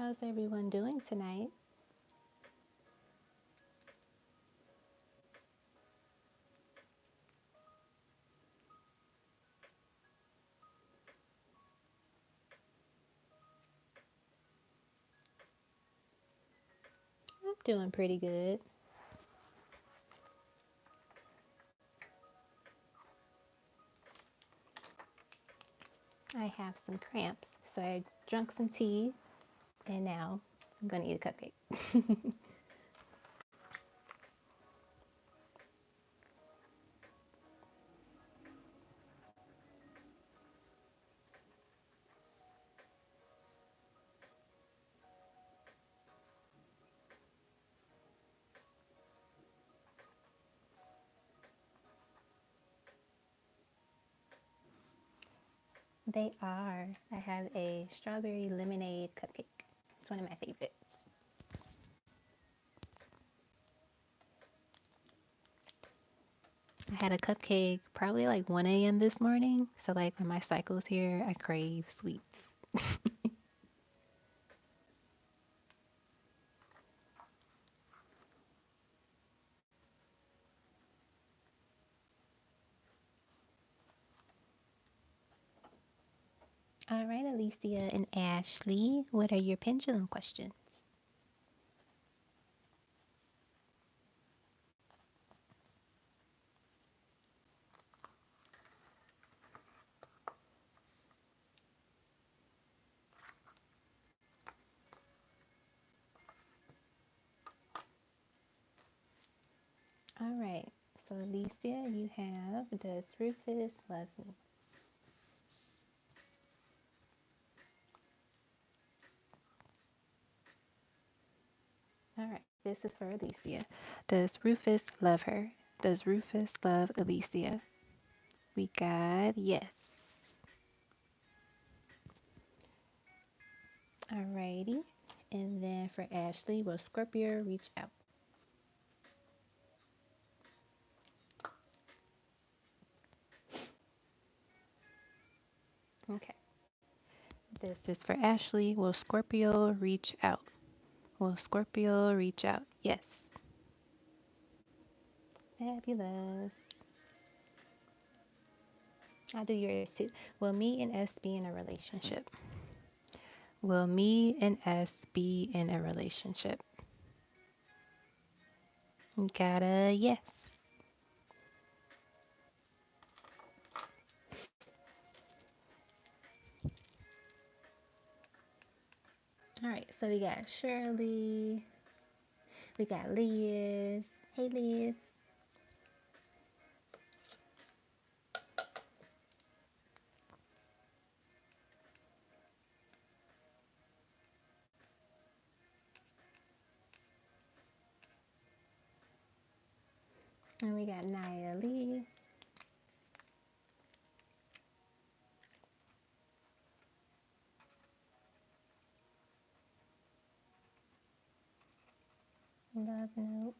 How's everyone doing tonight? I'm doing pretty good. I have some cramps, so I drank some tea and now I'm gonna eat a cupcake. They are. I have a strawberry lemonade cupcake. It's one of my favorites. I had a cupcake probably like 1 a.m. this morning. So, like, when my cycle's here, I crave sweets. All right, Alicia and Ashley, what are your pendulum questions? All right, so Alicia, you have Does Rufus Love Me? All right, this is for Alicia. Does Rufus love her? Does Rufus love Alicia? We got yes. Alrighty. And then for Ashley, will Scorpio reach out? Okay. This is for Ashley. Will Scorpio reach out? Will Scorpio reach out? Yes. Fabulous. I'll do yours too. Will me and S be in a relationship? Will me and S be in a relationship? You got a yes. All right, so we got Shirley, we got Liz. Hey, Liz. And we got Naya Lee. Love notes.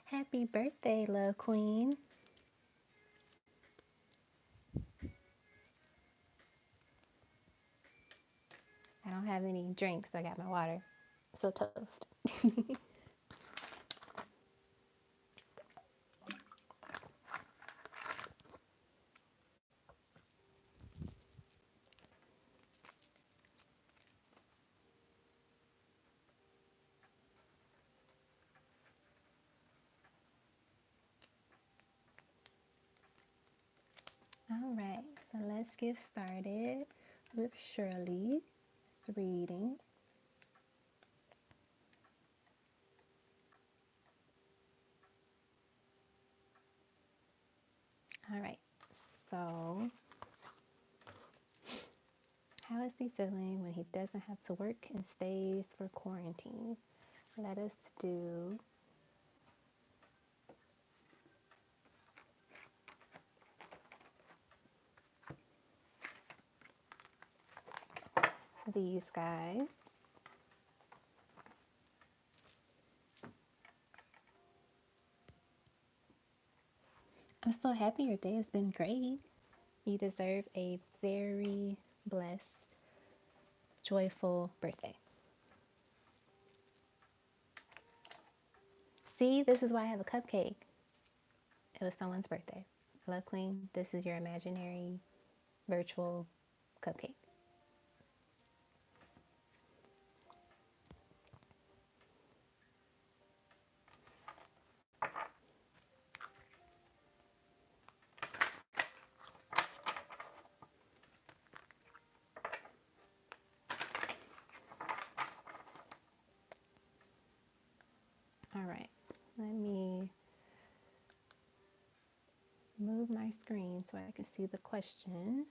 Happy birthday, Love Queen. I don't have any drinks, so I got my water. So toast. All right, so let's get started with Shirley's reading. All right, so how is he feeling when he doesn't have to work and stays for quarantine? Let us do these guys. I'm so happy your day has been great. You deserve a very blessed, joyful birthday. See, this is why I have a cupcake. It was someone's birthday. Hello, Queen. This is your imaginary virtual cupcake. All right. Let me move my screen so I can see the question.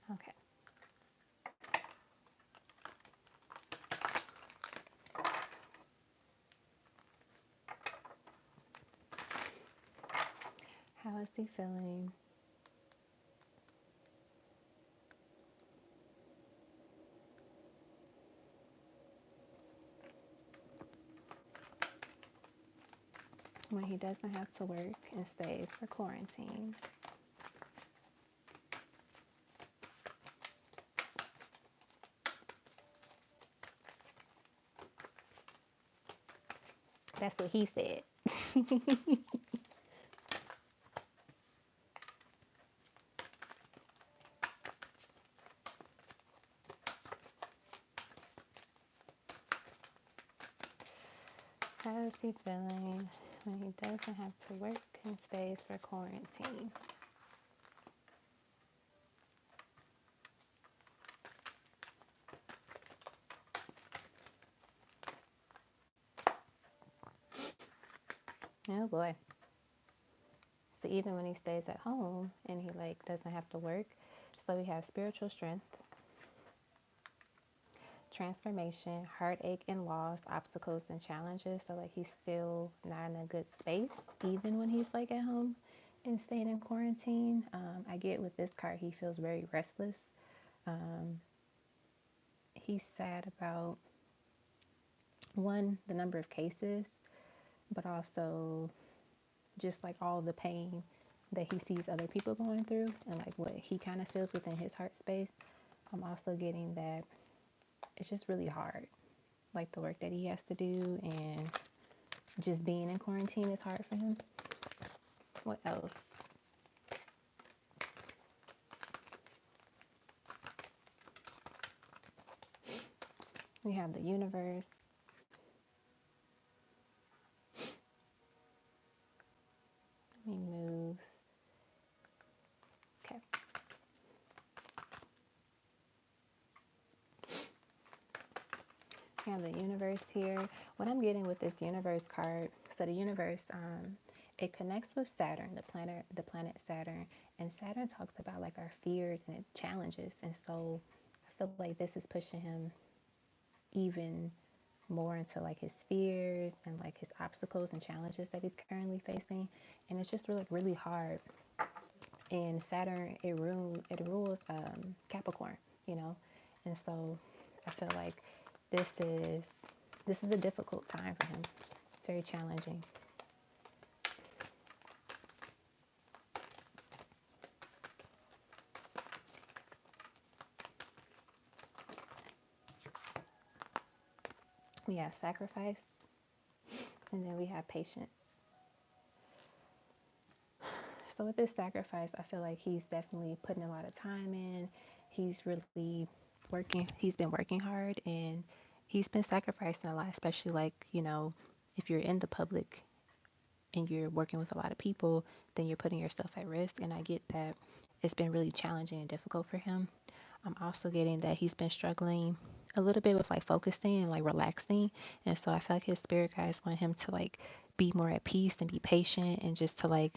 Okay. How is he feeling? When he doesn't have to work and stays for quarantine? That's what he said. How is he feeling when he doesn't have to work and stays for quarantine? Oh boy. So even when he stays at home and he like doesn't have to work, so we have spiritual strength, transformation, heartache and loss, obstacles and challenges. So like he's still not in a good space even when he's like at home and staying in quarantine. I get with this card he feels very restless. Um, he's sad about one, the number of cases, but also just like all the pain that he sees other people going through and like what he kind of feels within his heart space. I'm also getting that it's just really hard, like the work that he has to do and just being in quarantine is hard for him. What else? We have the universe. Let me move. Okay. We have the universe here. What I'm getting with this universe card, so the universe, it connects with Saturn, the planet Saturn, and Saturn talks about like our fears and challenges, and so I feel like this is pushing him even more into like his fears and like his obstacles and challenges that he's currently facing, and it's just really hard. And Saturn, it rules Capricorn, you know, and so I feel like this is this is a difficult time for him. It's very challenging. We have sacrifice, and then we have patience. So with this sacrifice, I feel like he's definitely putting a lot of time in. He's really working. He's been working hard, and he's been sacrificing a lot, especially like, if you're in the public and you're working with a lot of people, then you're putting yourself at risk. And I get that it's been really challenging and difficult for him. I'm also getting that he's been struggling a little bit with like focusing and like relaxing. And so I feel like his spirit guides want him to like be more at peace and be patient and just to like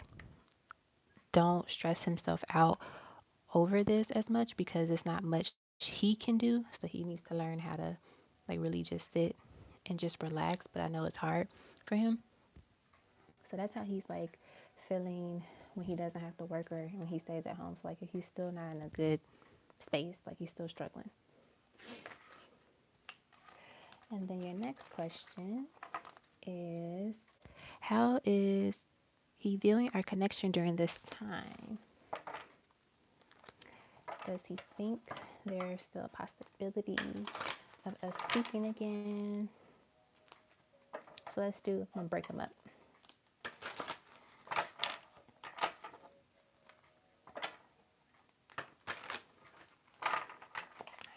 don't stress himself out over this as much because it's not much he can do. So he needs to learn how to like really just sit and just relax. But I know it's hard for him. So that's how he's like feeling when he doesn't have to work or when he stays at home. So like he's still not in a good space, like he's still struggling. And then your next question is, how is he viewing our connection during this time? Does he think there's still a possibility of us speaking again? So I'm gonna break them up.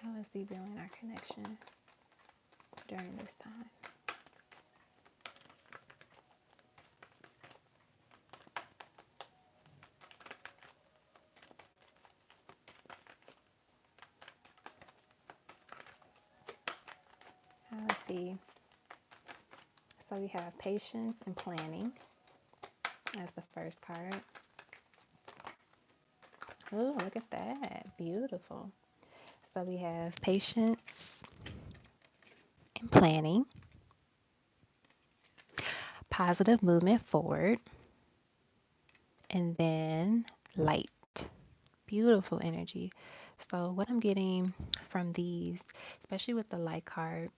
How is he viewing our connection during this time? How is he? So we have patience and planning as the first card. Oh, look at that. Beautiful. So we have patience and planning, positive movement forward, and then light. Beautiful energy. So what I'm getting from these, especially with the light card,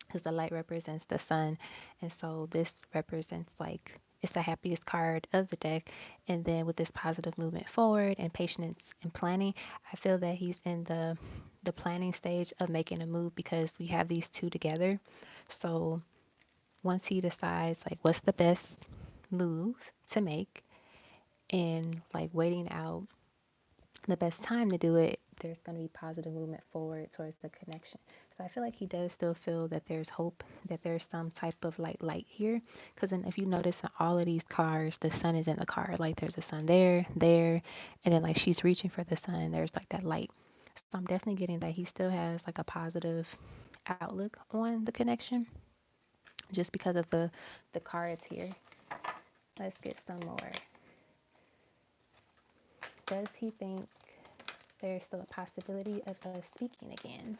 because the light represents the sun, and so this represents like it's the happiest card of the deck. And then with this positive movement forward and patience and planning, I feel that he's in the planning stage of making a move because we have these two together. So once he decides like what's the best move to make and like waiting out the best time to do it, there's going to be positive movement forward towards the connection. So I feel like he does still feel that there's hope, that there's some type of like light here. Because then if you notice in all of these cards, the sun is in the card. Like there's a sun there, and then like she's reaching for the sun. There's like that light. So I'm definitely getting that he still has like a positive outlook on the connection, just because of the cards here. Let's get some more. Does he think there's still a possibility of us speaking again?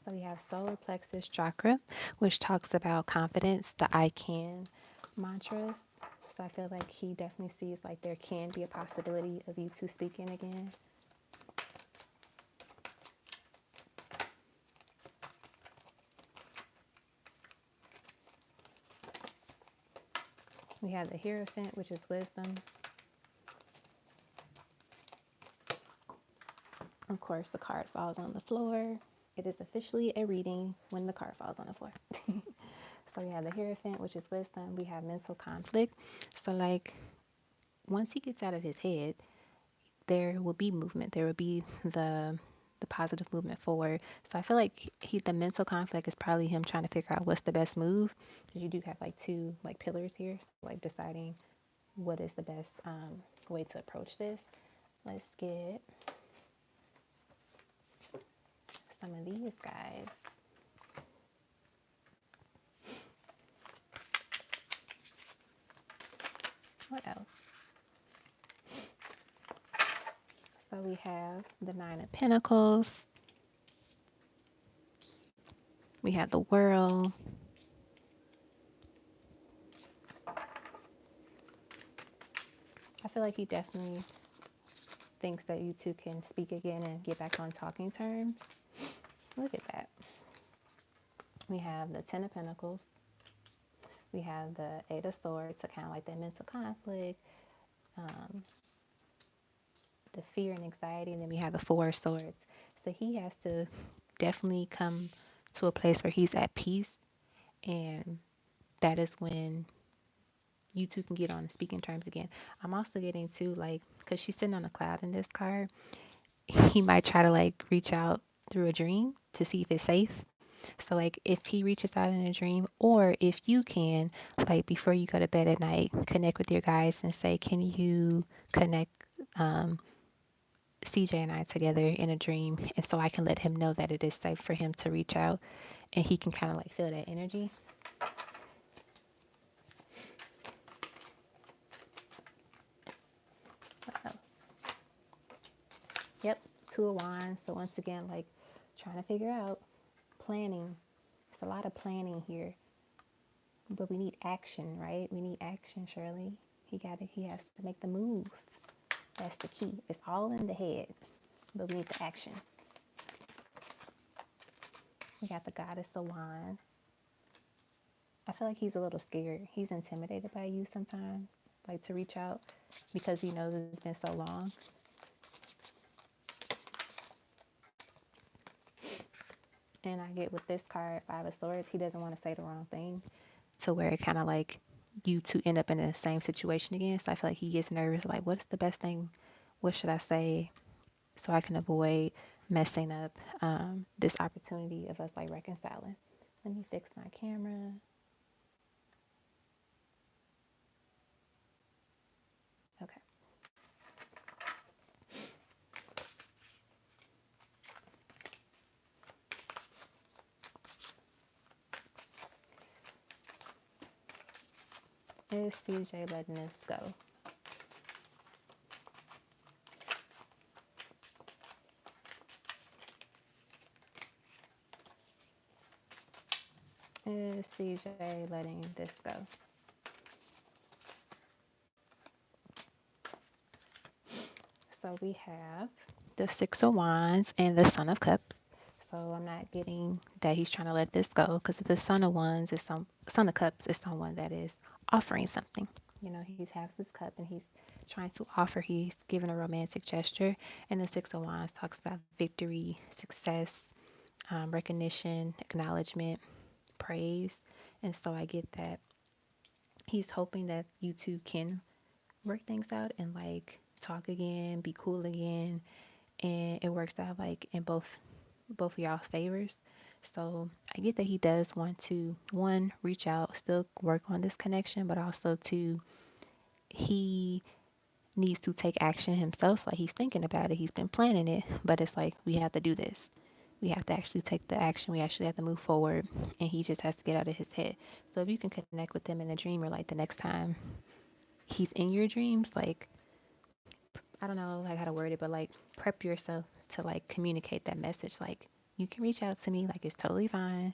So we have solar plexus chakra, which talks about confidence, the I can mantras. So I feel like he definitely sees like there can be a possibility of you two speaking again. We have the Hierophant, which is wisdom. Of course, the card falls on the floor. It is officially a reading when the card falls on the floor. So we have the Hierophant, which is wisdom. We have mental conflict. So like once he gets out of his head, there will be movement. There will be the positive movement forward. So I feel like the mental conflict is probably him trying to figure out what's the best move, because you do have like two like pillars here, so like deciding what is the best way to approach this. Let's get some of these guys. What else? So we have the Nine of Pentacles. We have the World. I feel like he definitely thinks that you two can speak again and get back on talking terms. Look at that. We have the Ten of Pentacles. We have the Eight of Swords, so kind of like that mental conflict, um, the fear and anxiety, and then we have the Four of Swords. So he has to definitely come to a place where he's at peace, and that is when you two can get on speaking terms again. I'm also getting to like, because she's sitting on a cloud in this card, he might try to like reach out through a dream to see if it's safe. So like if he reaches out in a dream, or if you can, like before you go to bed at night, connect with your guys and say, can you connect um, CJ and I together in a dream, and so I can let him know that it is safe for him to reach out, and he can kind of like feel that energy. Yep, Two of Wands. So once again, like trying to figure out planning. It's a lot of planning here, but we need action, right? We need action, Shirley. He has to make the move. That's the key. It's all in the head, but we need the action. We got the Goddess of Wands. I feel like he's a little scared. He's intimidated by you sometimes, like to reach out because he knows it's been so long. And I get with this card, Five of Swords, he doesn't want to say the wrong thing to where it kind of like you two end up in the same situation again. So I feel like he gets nervous, like, what's the best thing? What should I say so I can avoid messing up this opportunity of us like reconciling? Let me fix my camera. Okay. Is CJ letting this go? Is CJ letting this go? So we have the Six of Wands and the Son of Cups. So I'm not getting that he's trying to let this go because the Son of Wands is Son of Cups is someone that is offering something. You know, he has his cup and he's trying to offer. He's giving a romantic gesture, and the Six of Wands talks about victory, success, recognition, acknowledgement, praise. And so I get that he's hoping that you two can work things out and like talk again, be cool again, and it works out like in both of y'all's favors. So I get that he does want to one reach out, still work on this connection, but also to he needs to take action himself. So like he's thinking about it, he's been planning it, but it's like we have to do this. We have to actually take the action. We actually have to move forward, and he just has to get out of his head. So if you can connect with him in the dream, or like the next time he's in your dreams, like I don't know like how to word it, but like prep yourself to like communicate that message. Like you can reach out to me, like it's totally fine.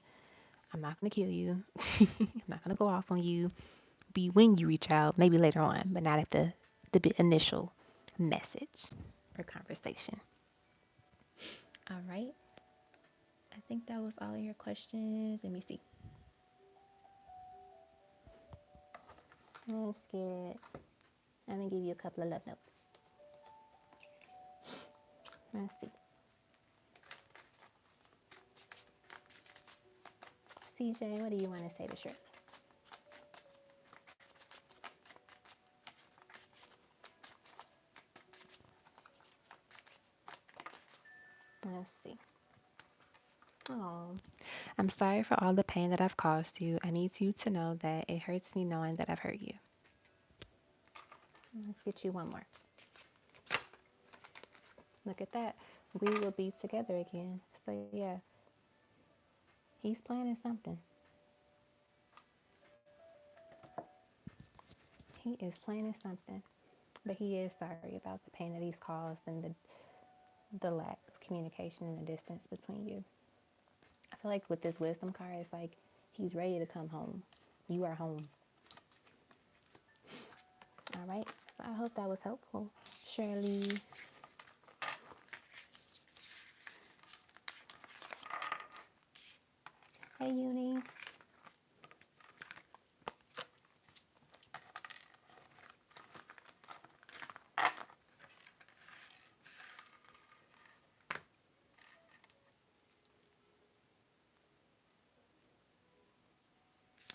I'm not gonna kill you. I'm not gonna go off on you. Be when you reach out, maybe later on, but not at the initial message or conversation. All right. I think that was all of your questions. Let me see. Let's get. I'm gonna give you a couple of love notes. Let's see. CJ, what do you want to say to Shirley? Let's see. Oh, I'm sorry for all the pain that I've caused you. I need you to know that it hurts me knowing that I've hurt you. Let's get you one more. Look at that. We will be together again. So, yeah, he's planning something. He is planning something. But he is sorry about the pain that he's caused and the lack of communication and the distance between you. I feel like with this wisdom card, it's like he's ready to come home. You are home. All right. So I hope that was helpful. Shirley. Hey, Uni.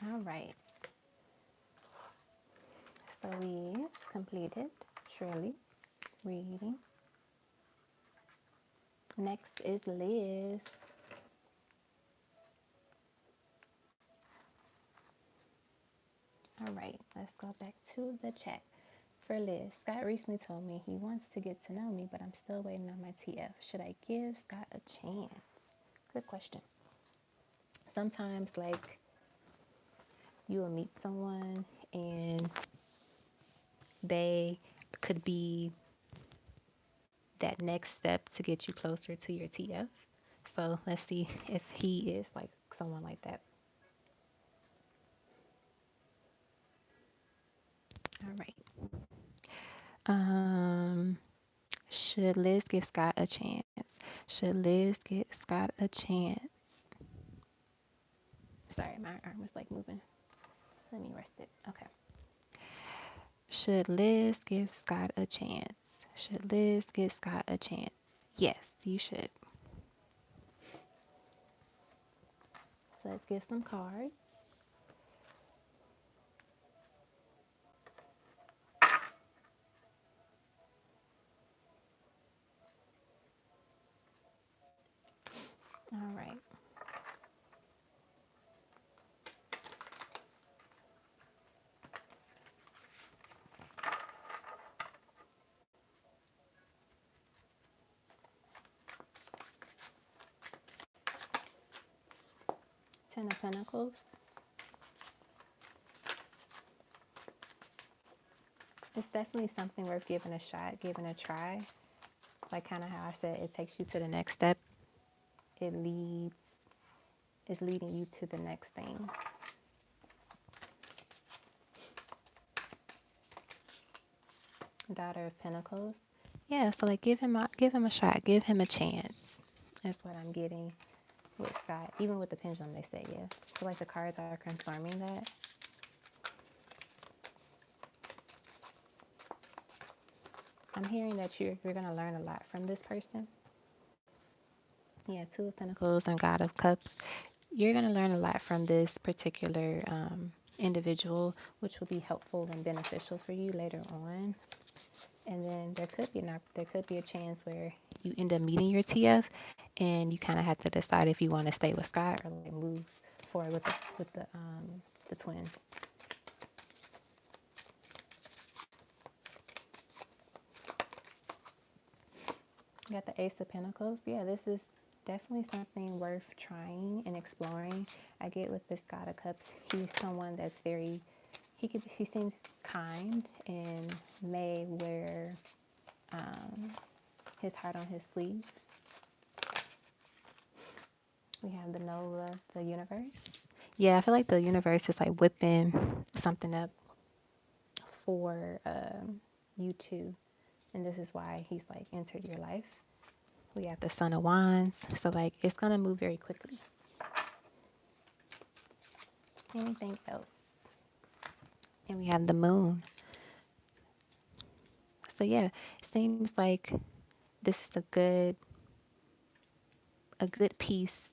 All right. So we completed Shirley reading. Next is Liz. All right. Let's go back to the chat. For Liz, Scott recently told me he wants to get to know me, but I'm still waiting on my TF. Should I give Scott a chance? Good question. Sometimes, like, you will meet someone and they could be that next step to get you closer to your TF. So let's see if he is like someone like that. All right. Um, should Liz give Scott a chance? Should Liz give Scott a chance? Sorry, my arm was like moving. Let me rest it. Okay. Should Liz give Scott a chance? Should Liz give Scott a chance? Yes, you should. So let's get some cards. All right. Ten of Pentacles. It's definitely something worth giving a shot, giving a try. Like kind of how I said, it takes you to the next step. It leads, it's leading you to the next thing. Daughter of Pentacles. Yeah, so like give him a shot, give him a chance. That's what I'm getting with Scott. Even with the pendulum, they say yeah. So like the cards are confirming that. I'm hearing that you're gonna learn a lot from this person. Yeah, Two of Pentacles and God of Cups. You're gonna learn a lot from this particular individual, which will be helpful and beneficial for you later on. And then there could be a chance where you end up meeting your TF, and you kind of have to decide if you want to stay with Scott or like move forward with the twin. You got the Ace of Pentacles. Yeah, this is definitely something worth trying and exploring. I get with this God of Cups, he's someone that's very he seems kind and may wear his heart on his sleeves. We have the Nova, the universe. Yeah, I feel like the universe is like whipping something up for you two. And this is why he's like entered your life. We have the Son of Wands. So like it's going to move very quickly. Anything else? And we have the Moon. So yeah, it seems like this is a good piece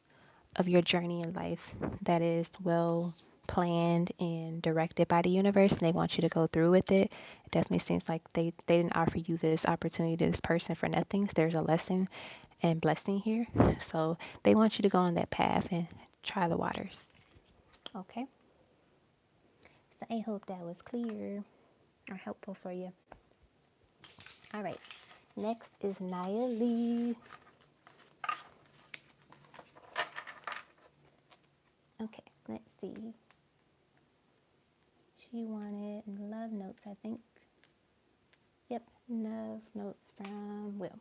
of your journey in life that is well planned and directed by the universe, and they want you to go through with it. It definitely seems like they didn't offer you this opportunity to this person for nothing. There's a lesson and blessing here. So they want you to go on that path and try the waters. Okay. So I hope that was clear or helpful for you. All right. Next is Naya Lee. Okay, let's see. She wanted love notes, I think. Yep, love notes from Will.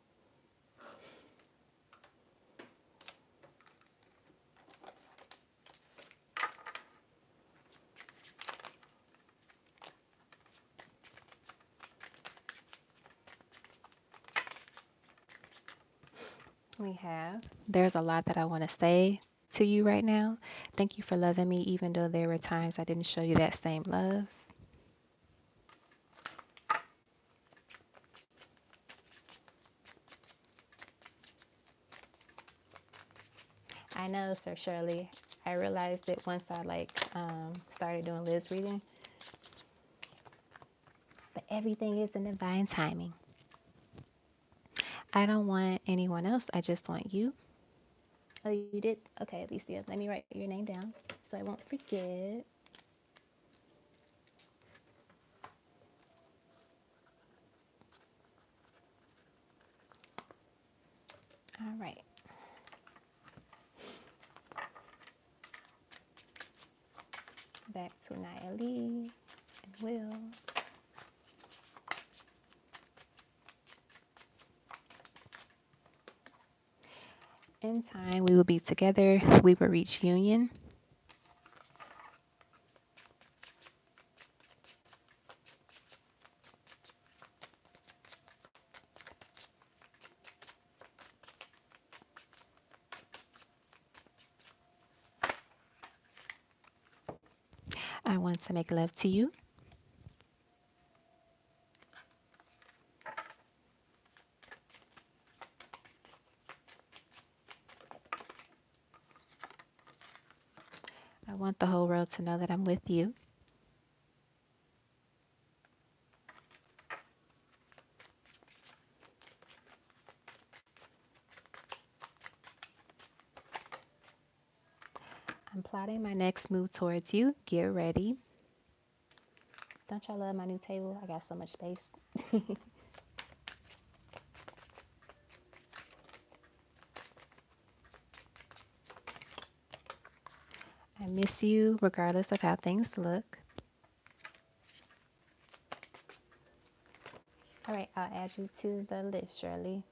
We have, there's a lot that I want to say to you right now. Thank you for loving me, even though there were times I didn't show you that same love. I know, Sir Shirley. I realized it once I started doing Liz reading. But everything is in divine timing. I don't want anyone else. I just want you. Oh, you did? Okay, Alicia. Let me write your name down so I won't forget. All right. Back to Naya Lee and Will. In time, we will be together. We will reach union. I want to make love to you. I want the whole world to know that I'm with you. I'm plotting my next move towards you. Get ready. Don't y'all love my new table? I got so much space. I miss you regardless of how things look. All right, I'll add you to the list, Shirley.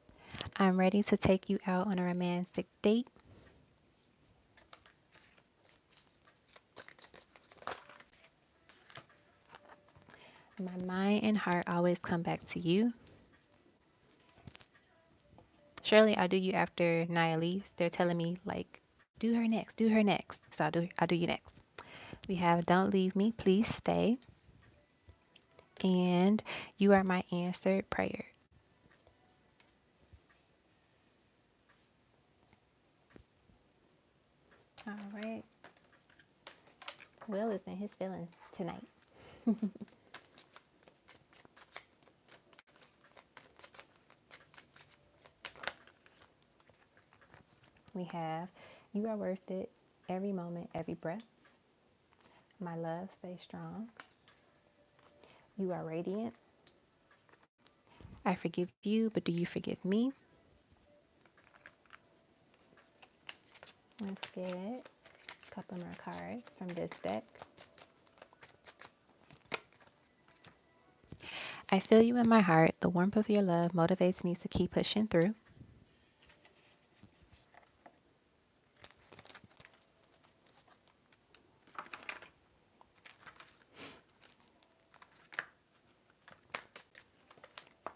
I'm ready to take you out on a romantic date. My mind and heart always come back to you. Shirley, I'll do you after Nia leaves. They're telling me like, do her next, do her next. So I'll do you next. We have Don't Leave Me, Please Stay. And You Are My Answered Prayer. All right. Will is in his feelings tonight. We have You Are Worth It, Every Moment, Every Breath. My Love, Stay Strong. You Are Radiant. I Forgive You, but Do You Forgive Me? Let's get a couple more cards from this deck. I feel you in my heart. The warmth of your love motivates me to keep pushing through.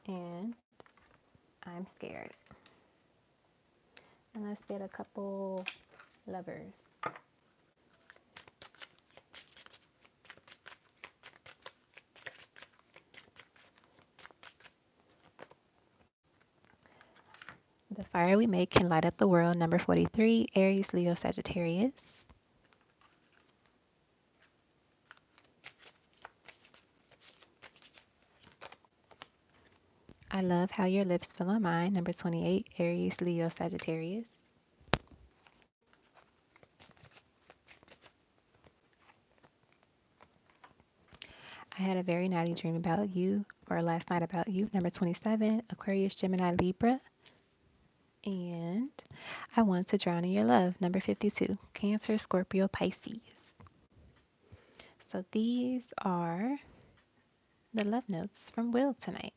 And I'm scared. And let's get a couple lovers. The fire we make can light up the world. Number 43, Aries, Leo, Sagittarius. I love how your lips feel on mine. Number 28, Aries, Leo, Sagittarius. I had a very naughty dream about you, or last night about you. Number 27, Aquarius, Gemini, Libra. And I want to drown in your love. Number 52, Cancer, Scorpio, Pisces. So these are the love notes from Will tonight.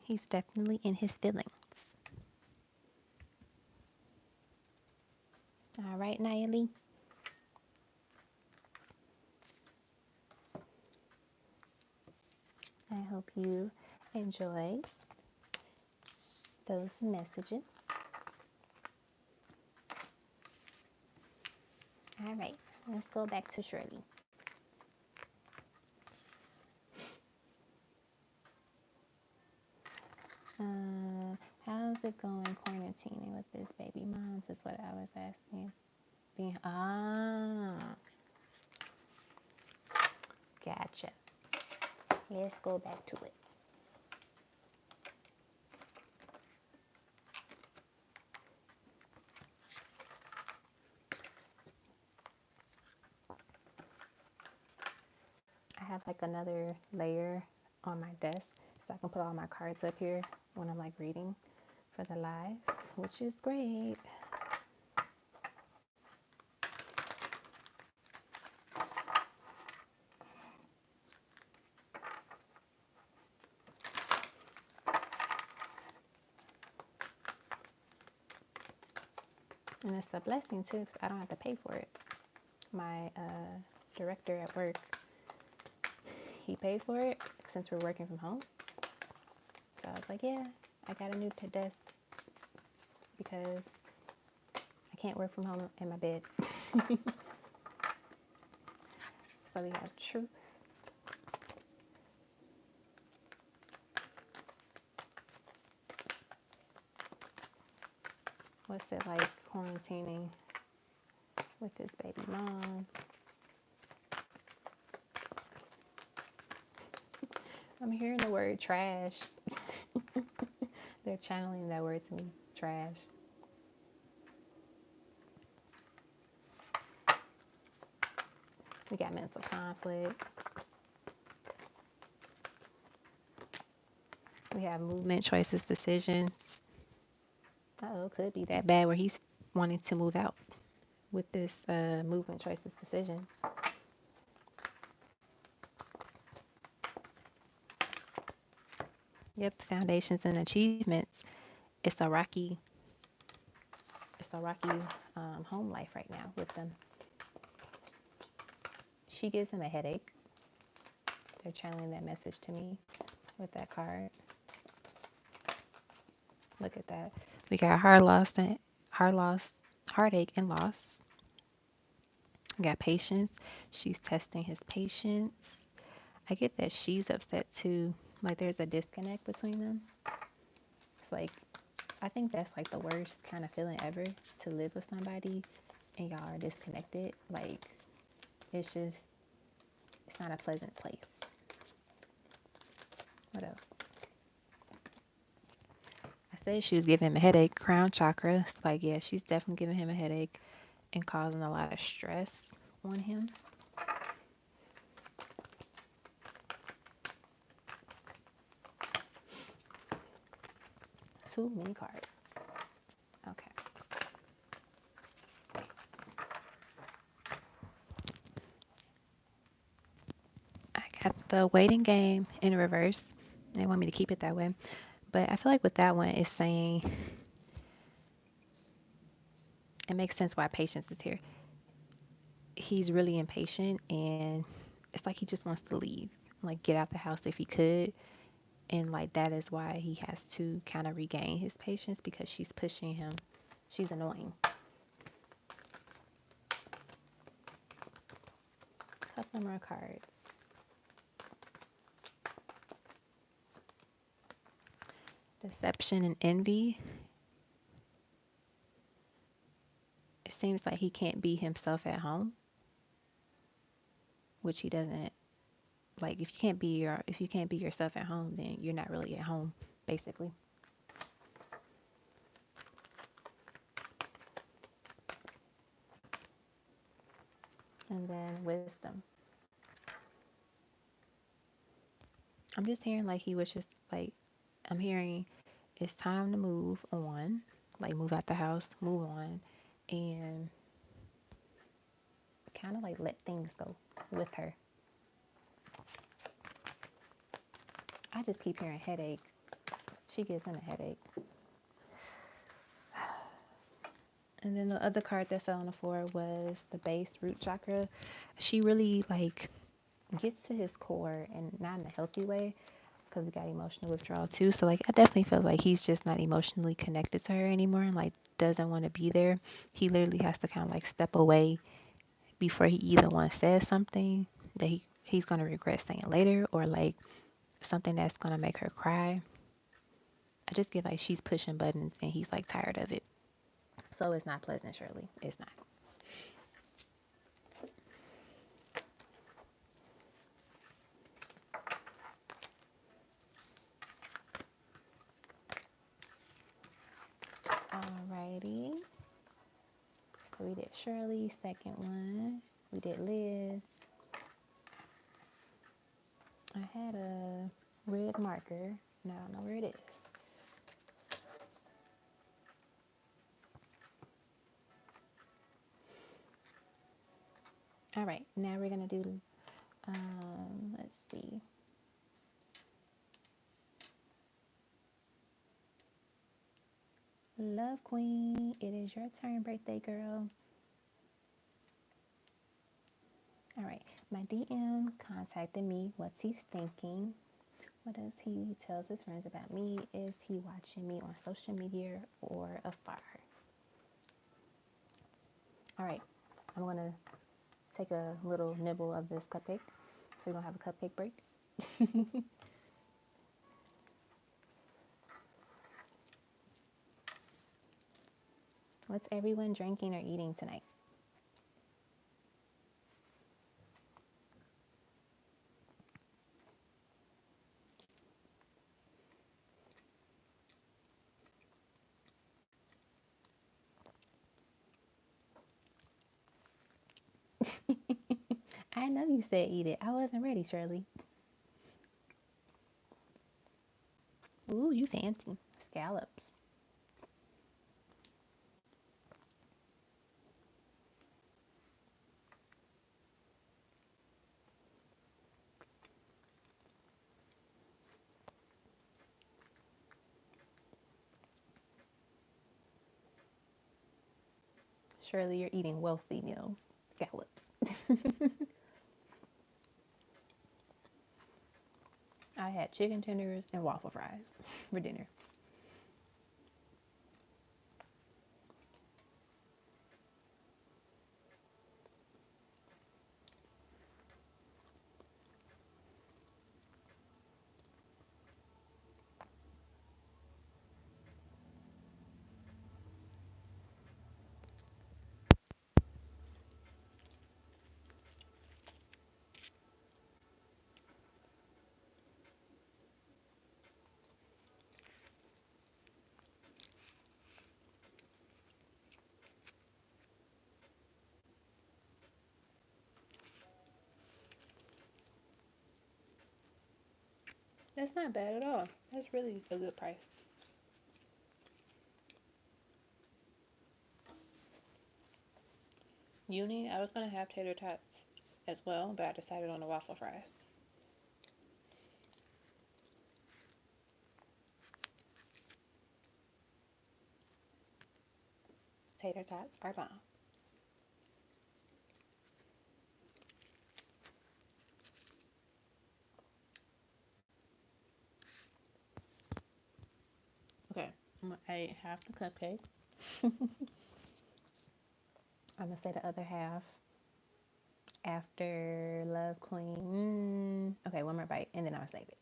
He's definitely in his feelings. All right, Nayeli. I hope you enjoy those messages. All right, let's go back to Shirley. How's it going quarantining with this baby moms is what I was asking. Gotcha. Let's go back to it. I have like another layer on my desk so I can put all my cards up here when I'm like reading for the live, which is great. And it's a blessing too, because I don't have to pay for it. My director at work, he paid for it since we're working from home. So I was like, yeah, I got a new desk because I can't work from home in my bed. So we have truth. What's it like quarantining with his baby mom? I'm hearing the word trash. They're channeling that word to me, trash. We got mental conflict. We have movement choices, decisions. Uh-oh, could be that bad where he's wanting to move out with this movement choices decision. Yep, foundations and achievements. It's a rocky, it's a rocky home life right now with them. She gives him a headache. They're channeling that message to me with that card. Look at that. We got heartache and loss. We got patience. She's testing his patience. I get that she's upset too. Like there's a disconnect between them. It's like I think that's like the worst kind of feeling ever, to live with somebody and y'all are disconnected. Like it's just it's not a pleasant place. What else? I said she was giving him a headache. Crown chakra. It's like yeah, she's definitely giving him a headache and causing a lot of stress on him. Too many cards. Okay. I got the waiting game in reverse. They want me to keep it that way. But I feel like with that one, it's saying it makes sense why patience is here. He's really impatient and it's like he just wants to leave, like get out the house if he could. And like that is why he has to kind of regain his patience because she's pushing him. She's annoying. Couple more cards. Deception and envy. It seems like he can't be himself at home, which he doesn't. Like if you can't be yourself at home, then you're not really at home, basically. And then wisdom. I'm just hearing like he was just like I'm hearing it's time to move on, like move out the house, move on, and kind of like let things go with her. I just keep hearing headache. She gives him a headache. And then the other card that fell on the floor was the base root chakra. She really like gets to his core and not in a healthy way because we got emotional withdrawal too. So like I definitely feel like he's just not emotionally connected to her anymore and like doesn't want to be there. He literally has to kind of like step away before he either once says something that he's gonna regret saying later or like something that's gonna make her cry. I just get like she's pushing buttons and he's like tired of it. So it's not pleasant, Shirley. It's not. Alrighty. So we did Shirley, second one. We did Liz. I had a red marker. Now I don't know where it is. All right, now we're gonna do. Let's see. Love Queen, it is your turn, birthday girl. All right. My DM contacted me. What's he thinking? What does he tells his friends about me? Is he watching me on social media or afar? All right. I'm going to take a little nibble of this cupcake. So we're going to have a cupcake break. What's everyone drinking or eating tonight? I know you said eat it. I wasn't ready, Shirley. Ooh, you fancy. Scallops. Shirley, you're eating wealthy meals. Scallops. I had chicken tenders and waffle fries for dinner. That's not bad at all. That's really a good price. Uni, I was gonna have tater tots as well, but I decided on the waffle fries. Tater tots are bomb. Okay, I'm gonna eat half the cupcake. I'm gonna say the other half after Love Queen. Okay, one more bite and then I'll save it.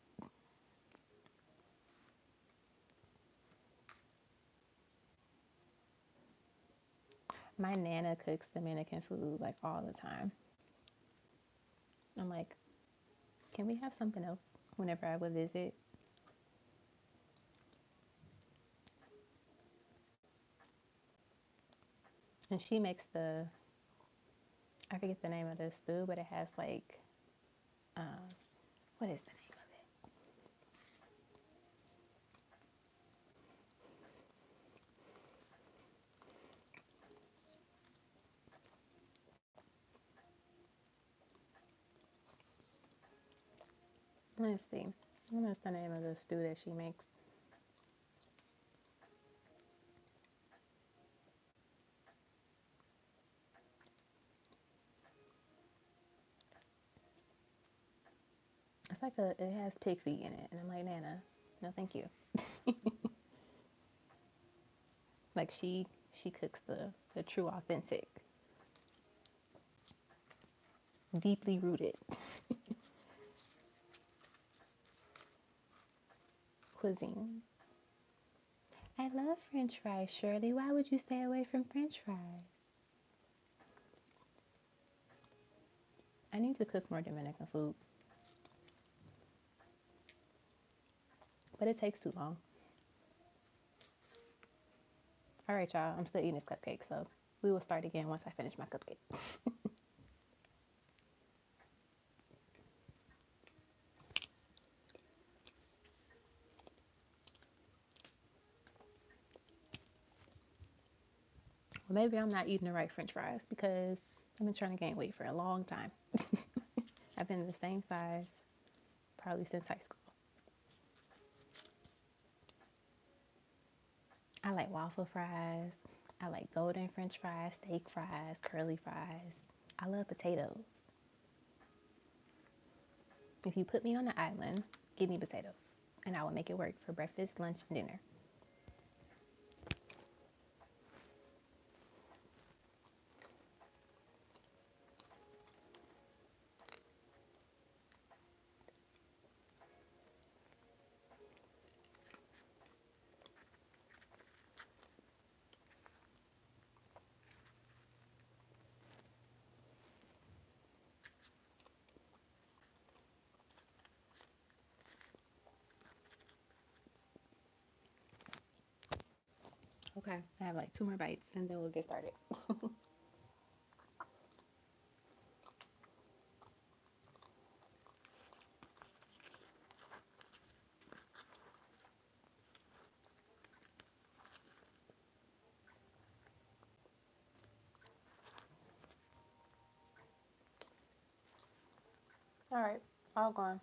My nana cooks Dominican food like all the time. I'm like, can we have something else whenever I would visit? And she makes I forget the name of the stew, but it has like, um, what is the name of it? Let's see. What is the name of the stew that she makes? It's like it has pig feet in it. And I'm like, Nana, no thank you. Like she cooks the true authentic, deeply rooted cuisine. I love French fries, Shirley. Why would you stay away from French fries? I need to cook more Dominican food, but it takes too long. All right, y'all. I'm still eating this cupcake, so we will start again once I finish my cupcake. Well, maybe I'm not eating the right French fries because I've been trying to gain weight for a long time. I've been the same size probably since high school. I like waffle fries. I like golden french fries, steak fries, curly fries. I love potatoes. If you put me on an island, give me potatoes, and I will make it work for breakfast, lunch, and dinner. Okay, I have like two more bites, and then we'll get started. All right, all gone.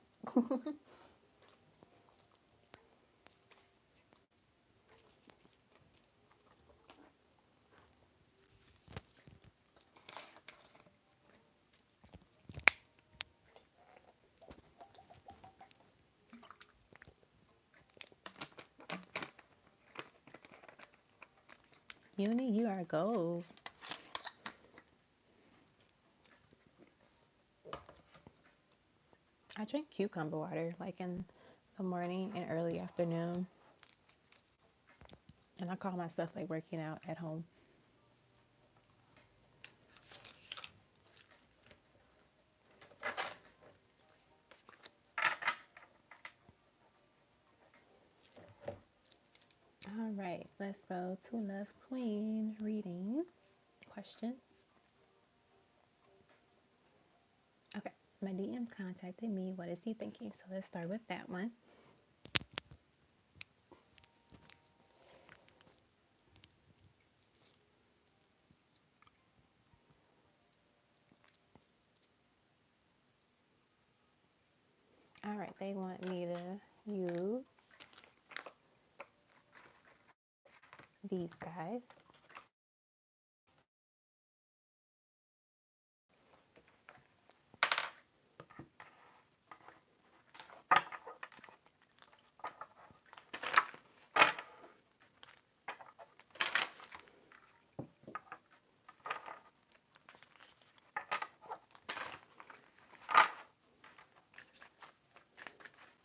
Uni, you are gold. I drink cucumber water like in the morning and early afternoon, and I call myself like working out at home. All right, let's go to Love Queen reading question. Okay, my DM contacted me. What is he thinking? So let's start with that one. All right, they want me to use these guys.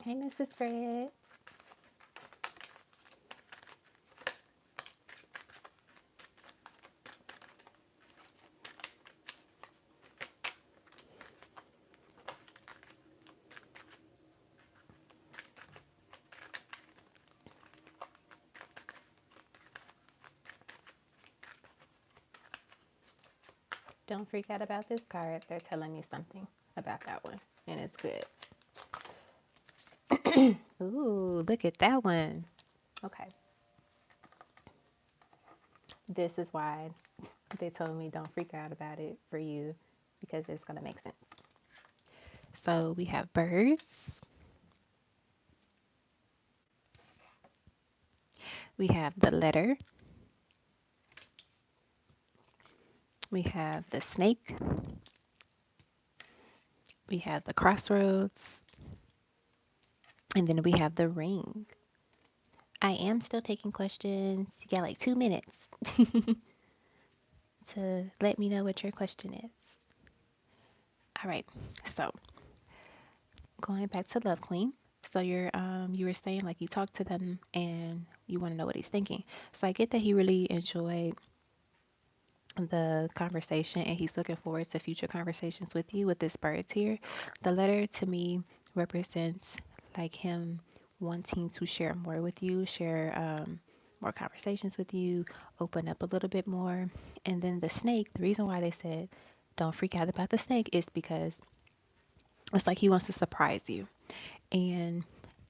Hey, Mrs. Fred. Don't freak out about this card. They're telling me something about that one, and it's good. Ooh, look at that one. Okay, this is why they told me don't freak out about it for you because it's going to make sense. So we have birds, we have the letter, we have the snake, we have the crossroads, and then we have the ring. I am still taking questions. You got like 2 minutes to let me know what your question is. All right, so going back to Love Queen. So you were saying like you talked to them and you want to know what he's thinking. So I get that he really enjoyed the conversation and he's looking forward to future conversations with you with this birds here. The letter to me represents like him wanting to share more with you, share more conversations with you, open up a little bit more. And then the snake, the reason why they said don't freak out about the snake is because it's like he wants to surprise you. And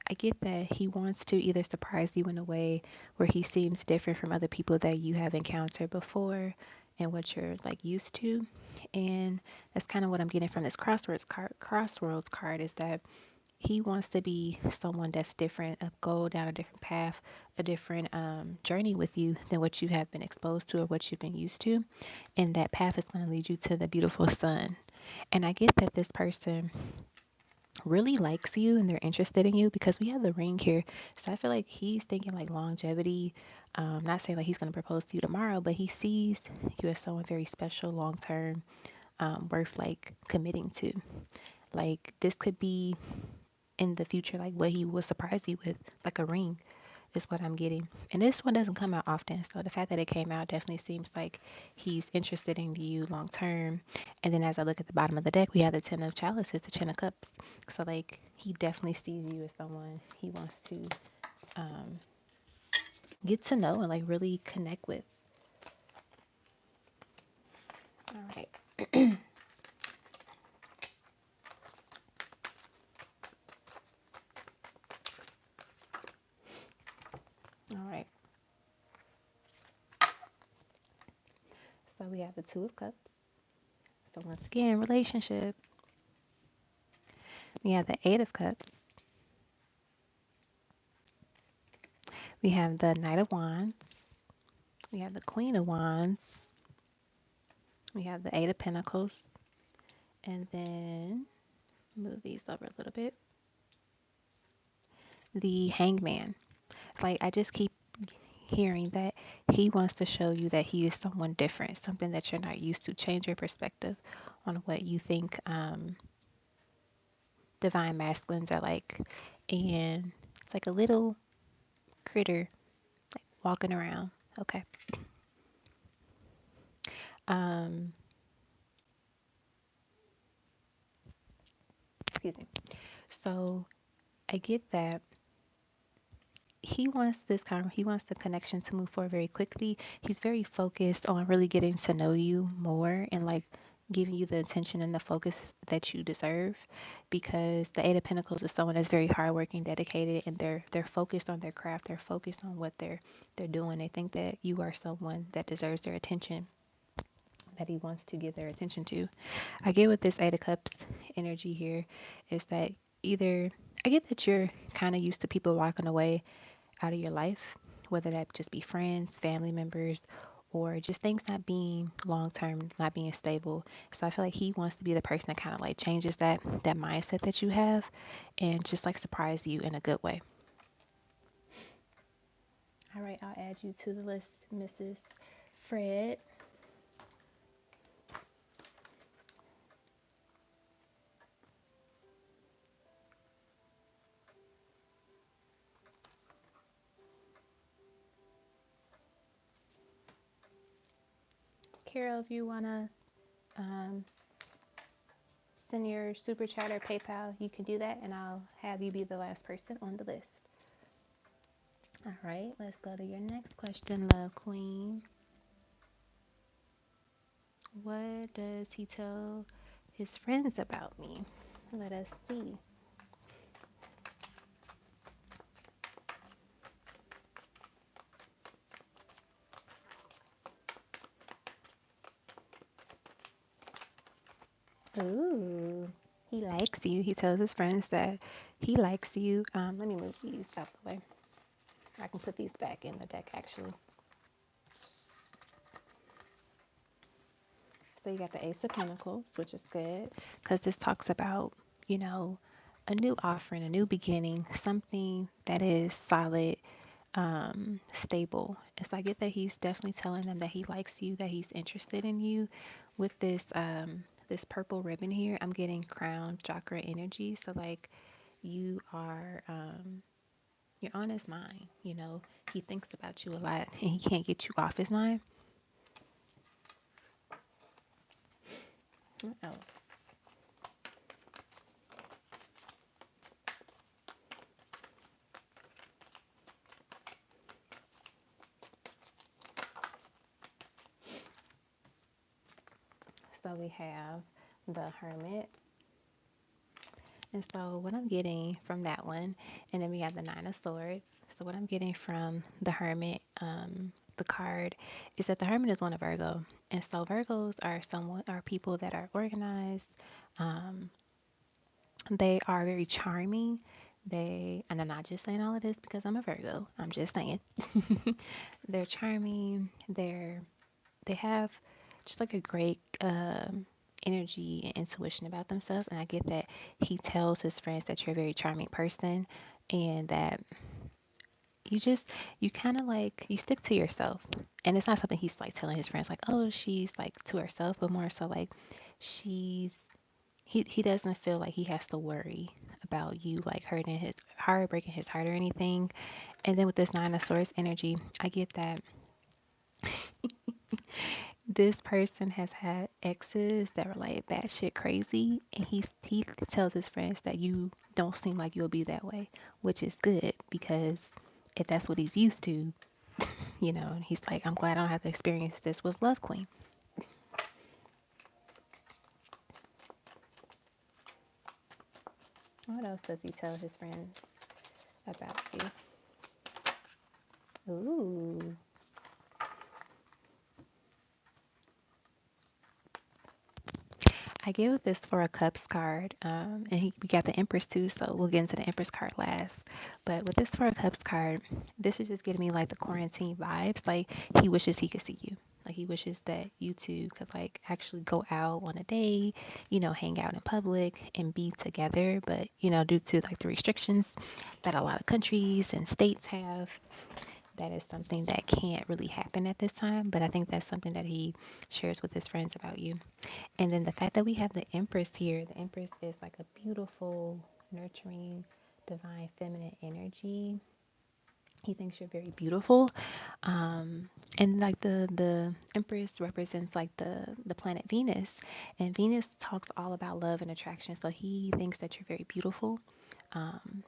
I get that he wants to either surprise you in a way where he seems different from other people that you have encountered before and what you're like used to. And that's kind of what I'm getting from this crossroads card is that he wants to be someone that's different, go down a different path, a different journey with you than what you have been exposed to or what you've been used to. And that path is going to lead you to the beautiful sun. And I get that this person really likes you and they're interested in you because we have the ring here. So I feel like he's thinking like longevity. Not saying like he's going to propose to you tomorrow, but he sees you as someone very special, long term, worth like committing to. Like this could be in the future, like what he will surprise you with, like a ring, is what I'm getting. And this one doesn't come out often, so the fact that it came out definitely seems like he's interested in you long term. And then as I look at the bottom of the deck, we have the Ten of Chalices, the Ten of Cups. So like he definitely sees you as someone he wants to um, get to know and like really connect with. All right. All right. So we have the Two of Cups. So once again, relationship. We have the Eight of Cups. We have the Knight of Wands. We have the Queen of Wands. We have the Eight of Pentacles. And then move these over a little bit. The Hangman. It's like I just keep hearing that he wants to show you that he is someone different, something that you're not used to. Change your perspective on what you think divine masculines are like. And it's like a little critter walking around. Okay. Um, excuse me. So I get that he wants the connection to move forward very quickly. He's very focused on really getting to know you more and like giving you the attention and the focus that you deserve, because the Eight of Pentacles is someone that's very hardworking, dedicated, and they're focused on their craft. They're focused on what they're doing. They think that you are someone that deserves their attention, that he wants to give their attention to. I get with this Eight of Cups energy here is that either I get that you're kind of used to people walking away out of your life, whether that just be friends, family members, or just things not being long term, not being stable. So I feel like he wants to be the person that kind of like changes that mindset that you have and just like surprise you in a good way. All right, I'll add you to the list, Mrs. Fred. Carol, if you wanna um, send your super chat or PayPal, you can do that, and I'll have you be the last person on the list. All right, let's go to your next question, love queen. What does he tell his friends about me? Let us see. Ooh, he likes you. He tells his friends that he likes you. Let me move these out the way. I can put these back in the deck actually. So you got the Ace of Pentacles, which is good because this talks about, you know, a new offering, a new beginning, something that is solid, stable. And so I get that he's definitely telling them that he likes you, that he's interested in you. With this purple ribbon here, I'm getting crown chakra energy. So like you are you're on his mind, you know. He thinks about you a lot and he can't get you off his mind. What else? So we have the Hermit. And so what I'm getting from that one, and then we have the Nine of Swords. So what I'm getting from the Hermit, the card, is that the Hermit is one of Virgo. And so Virgos are people that are organized, um, They are very charming. And I'm not just saying all of this because I'm a Virgo. I'm just saying. They're charming. They have just like a great energy and intuition about themselves. And I get that he tells his friends that you're a very charming person and that you just, you kind of like, you stick to yourself. And it's not something he's like telling his friends, like, oh, she's like to herself, but more so like she's, he doesn't feel like he has to worry about you like hurting his heart, breaking his heart or anything. And then with this Nine of Swords energy, I get that this person has had exes that were like batshit crazy, and he tells his friends that you don't seem like you'll be that way, which is good because if that's what he's used to, and he's like, I'm glad I don't have to experience this with Love Queen. What else does he tell his friends about you? Ooh. I gave this for a Cups card, and we got the Empress too, so we'll get into the Empress card last. But with this for a Cups card, this is just giving me like the quarantine vibes. Like he wishes he could see you. Like he wishes that you two could like actually go out on a date, hang out in public and be together. But due to like the restrictions that a lot of countries and states have, that is something that can't really happen at this time. But I think that's something that he shares with his friends about you. And then the fact that we have the Empress here, the Empress is like a beautiful, nurturing, divine feminine energy. He thinks you're very beautiful. And like the Empress represents like the planet Venus. And Venus talks all about love and attraction. So he thinks that you're very beautiful. Um,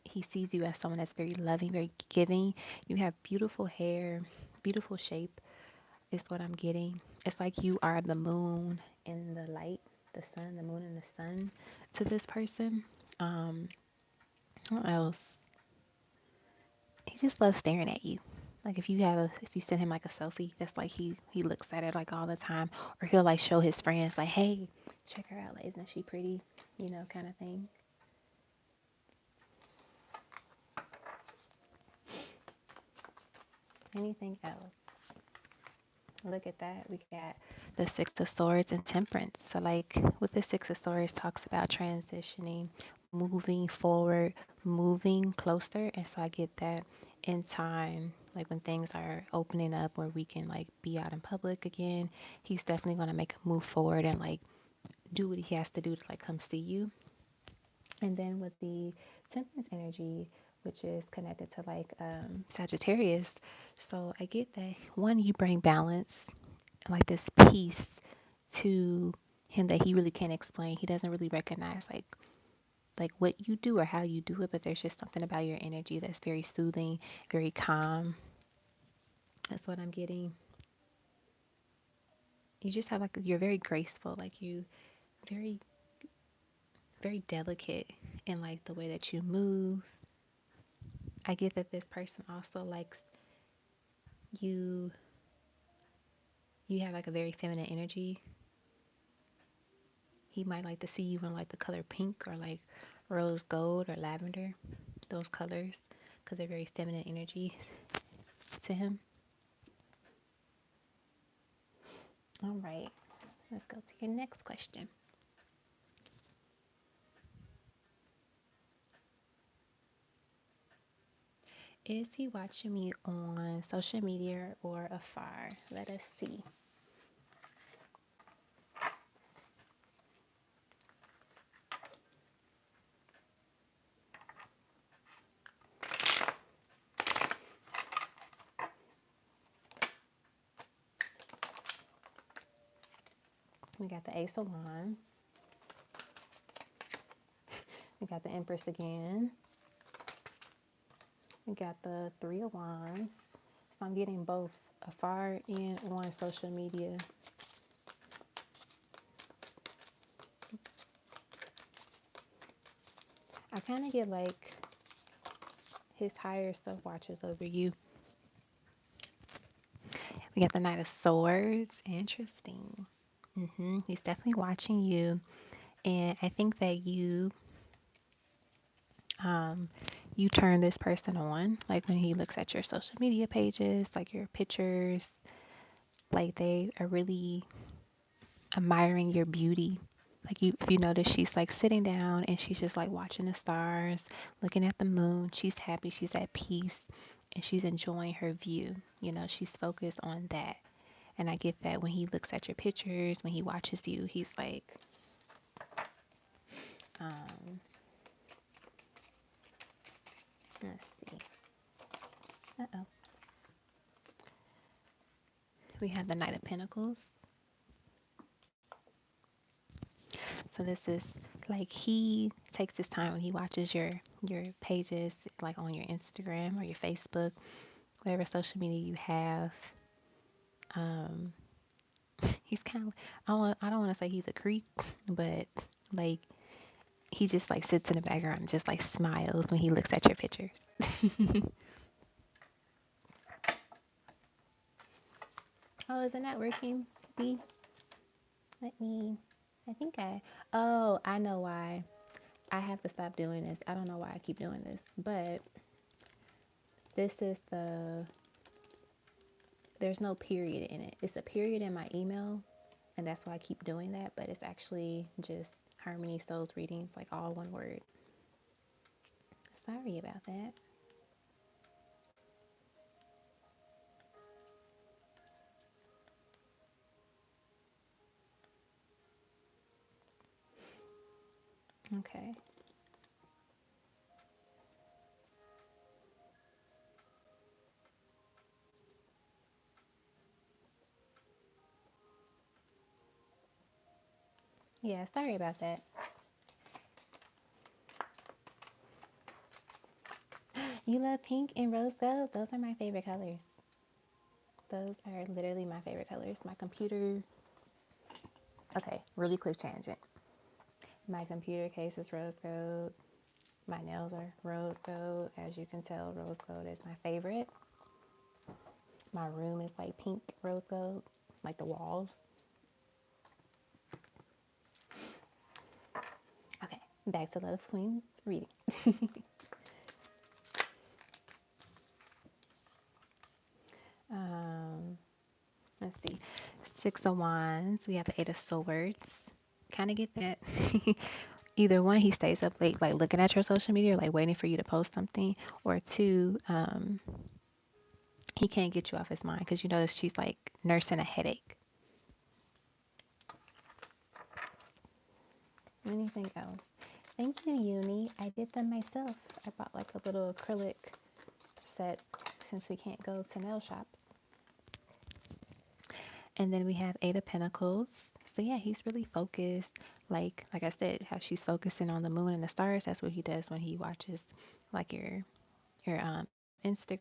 he sees you as someone that's very loving, very giving. You have beautiful hair, beautiful shape is what I'm getting. It's like you are the moon and the light, the sun, the moon and the sun to this person. Um, what else? He just loves staring at you. Like if you send him like a selfie, that's like he looks at it like all the time, or he'll like show his friends like, hey, check her out, like isn't she pretty, kind of thing. Anything else? Look at that. We got the Six of Swords and Temperance. So, like with the Six of Swords, talks about transitioning, moving forward, moving closer. And so I get that in time, like when things are opening up where we can like be out in public again, he's definitely going to make a move forward and like do what he has to do to like come see you. And then with the Temperance energy, which is connected to like Sagittarius. So I get that one, you bring balance like this peace to him that he really can't explain. He doesn't really recognize like what you do or how you do it, but there's just something about your energy that's very soothing, very calm. That's what I'm getting. You just have like you're very graceful, like you very very delicate in like the way that you move. I get that this person also likes you you have like a very feminine energy. He might like to see you in like the color pink or like rose gold or lavender, those colors, because they're very feminine energy to him. All right, let's go to your next question. Is he watching me on social media or afar? Let us see. We got the Ace of Wands. We got the Empress again. We got the Three of Wands. So I'm getting both afar and on social media. I kind of get like his higher self watches over you. We got the Knight of Swords. Interesting. He's definitely watching you. And I think that um, you turn this person on, like when he looks at your social media pages, like your pictures, like they are really admiring your beauty. Like you, if you notice, she's like sitting down and she's just like watching the stars, looking at the moon. She's happy, she's at peace, and she's enjoying her view. You know, she's focused on that. And I get that when he looks at your pictures, when he watches you, he's like, um, let's see. Uh-oh. We have the Knight of Pentacles. So this is like he takes his time when he watches your pages, like on your Instagram or your Facebook, whatever social media you have. Um, he's kind of I don't want to say he's a creep, but like he just like sits in the background and just like smiles when he looks at your pictures. Oh, isn't that working? B? Let me. I think I. Oh, I know why. I have to stop doing this. I don't know why I keep doing this, but this is there's no period in it. It's a period in my email, and that's why I keep doing that, but it's actually just Harmony Souls Readings, like all one word. Sorry about that. Okay. Yeah, sorry about that. You love pink and rose gold? Those are my favorite colors. Those are literally my favorite colors. My computer, okay, really quick tangent. My computer case is rose gold. My nails are rose gold. As you can tell, rose gold is my favorite. My room is like pink rose gold, like the walls. Okay, back to Love Queen's reading. um, let's see. Six of Wands. We have the Eight of Swords. Kind of get that. Either one, he stays up late, like looking at your social media, like waiting for you to post something, or two, he can't get you off his mind because you notice she's like nursing a headache. Anything else? Thank you, Uni. I did them myself. I bought like a little acrylic set since we can't go to nail shops. And then we have Eight of Pentacles. So yeah, he's really focused. Like I said, how she's focusing on the moon and the stars. That's what he does when he watches like your Instagram,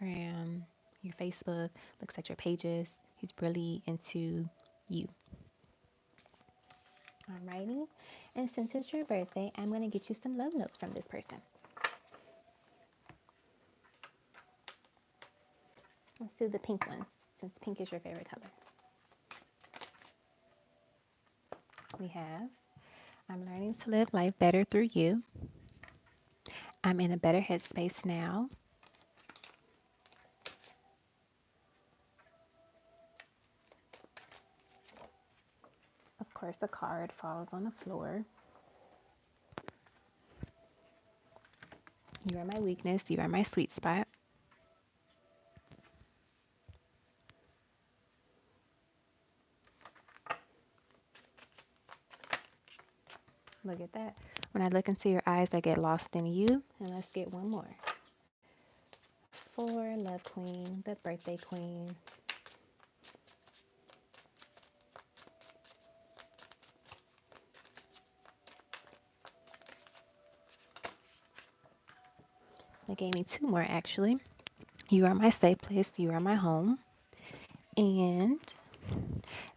your Facebook, looks at your pages. He's really into you. Alrighty. And since it's your birthday, I'm gonna get you some love notes from this person. Let's do the pink ones, since pink is your favorite color. We have, I'm learning to live life better through you. I'm in a better headspace now. Of course, the card falls on the floor. You are my weakness. You are my sweet spot. Look at that. When I look into your eyes, I get lost in you. And let's get one more. For Love Queen, the birthday queen. They gave me two more actually. You are my safe place. You are my home. And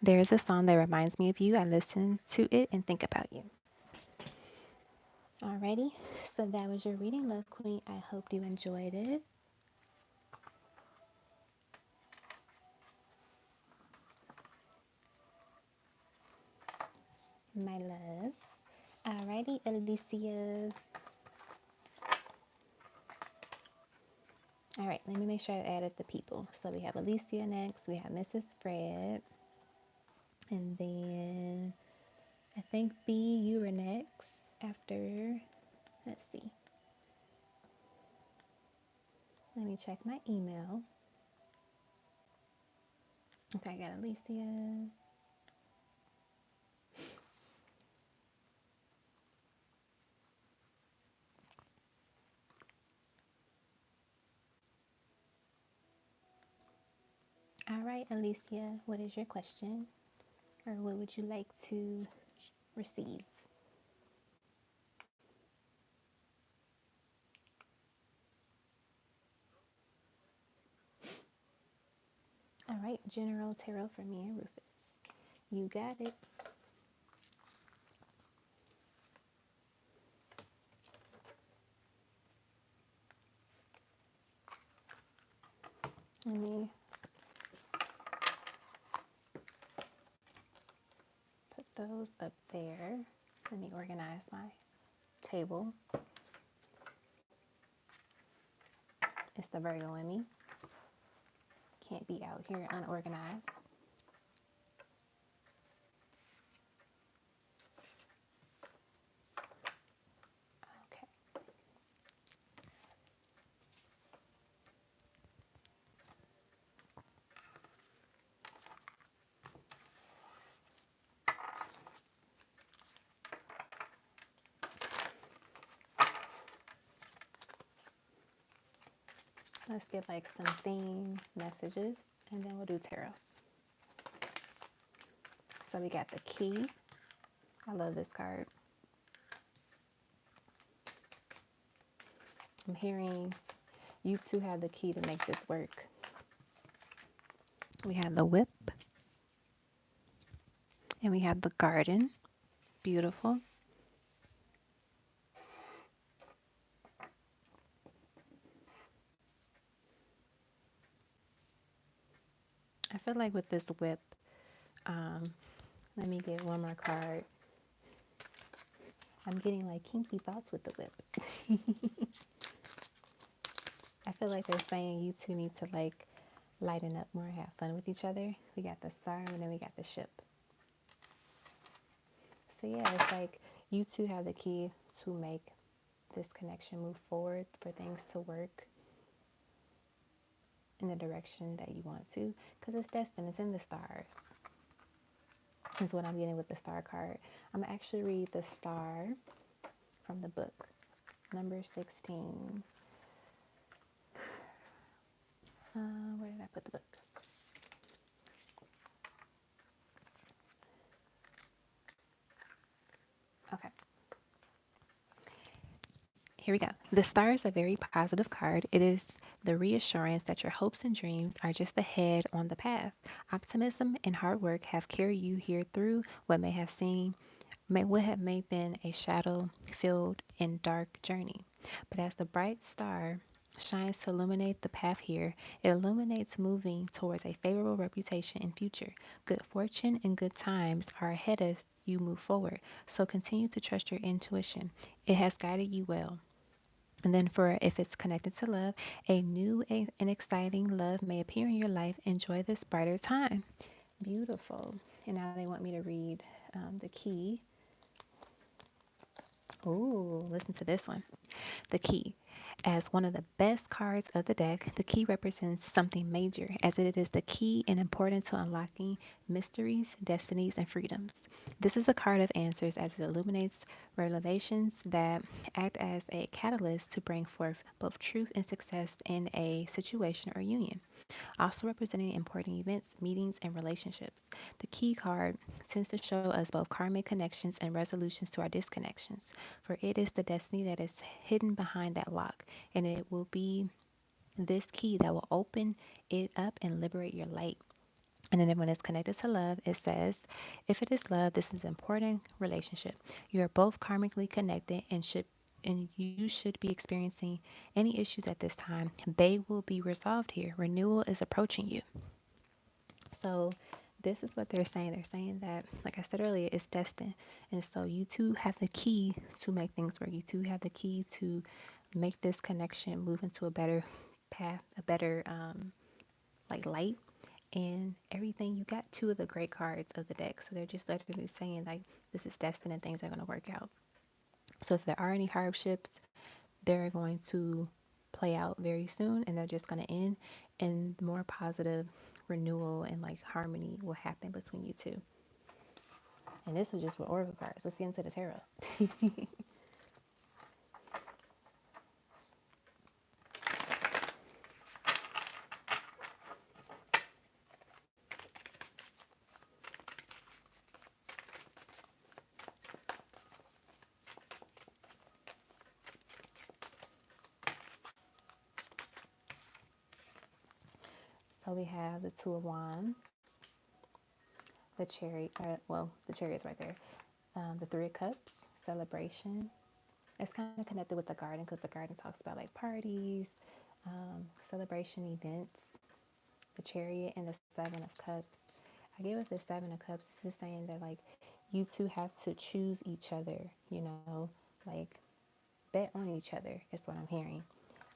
there's a song that reminds me of you. I listen to it and think about you. Alrighty. So that was your reading, Love Queen. I hope you enjoyed it. My love. Alrighty, Alicia. All right, let me make sure I added the people. So we have Alicia next, we have Mrs. Fred, and then I think B, you were next after, let's see, let me check my email. Okay, I got Alicia. All right, Alicia, what is your question? Or what would you like to receive? All right, General Tarot for me and Rufus. You got it. Let me put those up there. Let me organize my table. It's the Virgo in me. Can't be out here unorganized. Okay, let's get like some theme messages and then we'll do tarot. So we got the key. I love this card. I'm hearing you two have the key to make this work. We have the whip and we have the garden. Beautiful. I feel like with this whip, um, let me get one more card. I'm getting like kinky thoughts with the whip. I feel like they're saying you two need to like lighten up more, have fun with each other. We got the star and then we got the ship. So yeah, it's like you two have the key to make this connection move forward, for things to work in the direction that you want to, because it's destined, it's in the stars, is what I'm getting with the star card. I'm gonna actually read the star from the book, number 16. Where did I put the book? Okay, here we go. The star is a very positive card. It is the reassurance that your hopes and dreams are just ahead on the path. Optimism and hard work have carried you here through what may have may been a shadow-filled and dark journey. But as the bright star shines to illuminate the path here, it illuminates moving towards a favorable reputation in future. Good fortune and good times are ahead as you move forward, so continue to trust your intuition. It has guided you well. And then for if it's connected to love, a new and exciting love may appear in your life. Enjoy this brighter time. Beautiful. And now they want me to read the key. Ooh, listen to this one. The key. As one of the best cards of the deck, the key represents something major, as it is the key and important to unlocking mysteries, destinies, and freedoms. This is a card of answers as it illuminates revelations that act as a catalyst to bring forth both truth and success in a situation or union, also representing important events, meetings, and relationships. The key card tends to show us both karmic connections and resolutions to our disconnections, for it is the destiny that is hidden behind that lock, and it will be this key that will open it up and liberate your light. And then when it's connected to love, it says, if it is love, this is an important relationship. You are both karmically connected and you should be experiencing any issues at this time. They will be resolved here. Renewal is approaching you. So this is what they're saying. They're saying that, like I said earlier, it's destined. And so you two have the key to make things work. You two have the key to make this connection move into a better path, a better like light and everything. You got two of the great cards of the deck. So they're just literally saying like this is destined and things are going to work out. So if there are any hardships, they're going to play out very soon and they're just going to end and more positive renewal and like harmony will happen between you two. And this was just for oracle cards. Let's get into the tarot. So we have the Two of Wands, the Chariot, well, the Chariot's right there. The Three of Cups, celebration. It's kind of connected with the garden because the garden talks about like parties, celebration events. The Chariot and the Seven of Cups. I gave it the Seven of Cups. This is saying that like you two have to choose each other, you know, like bet on each other is what I'm hearing.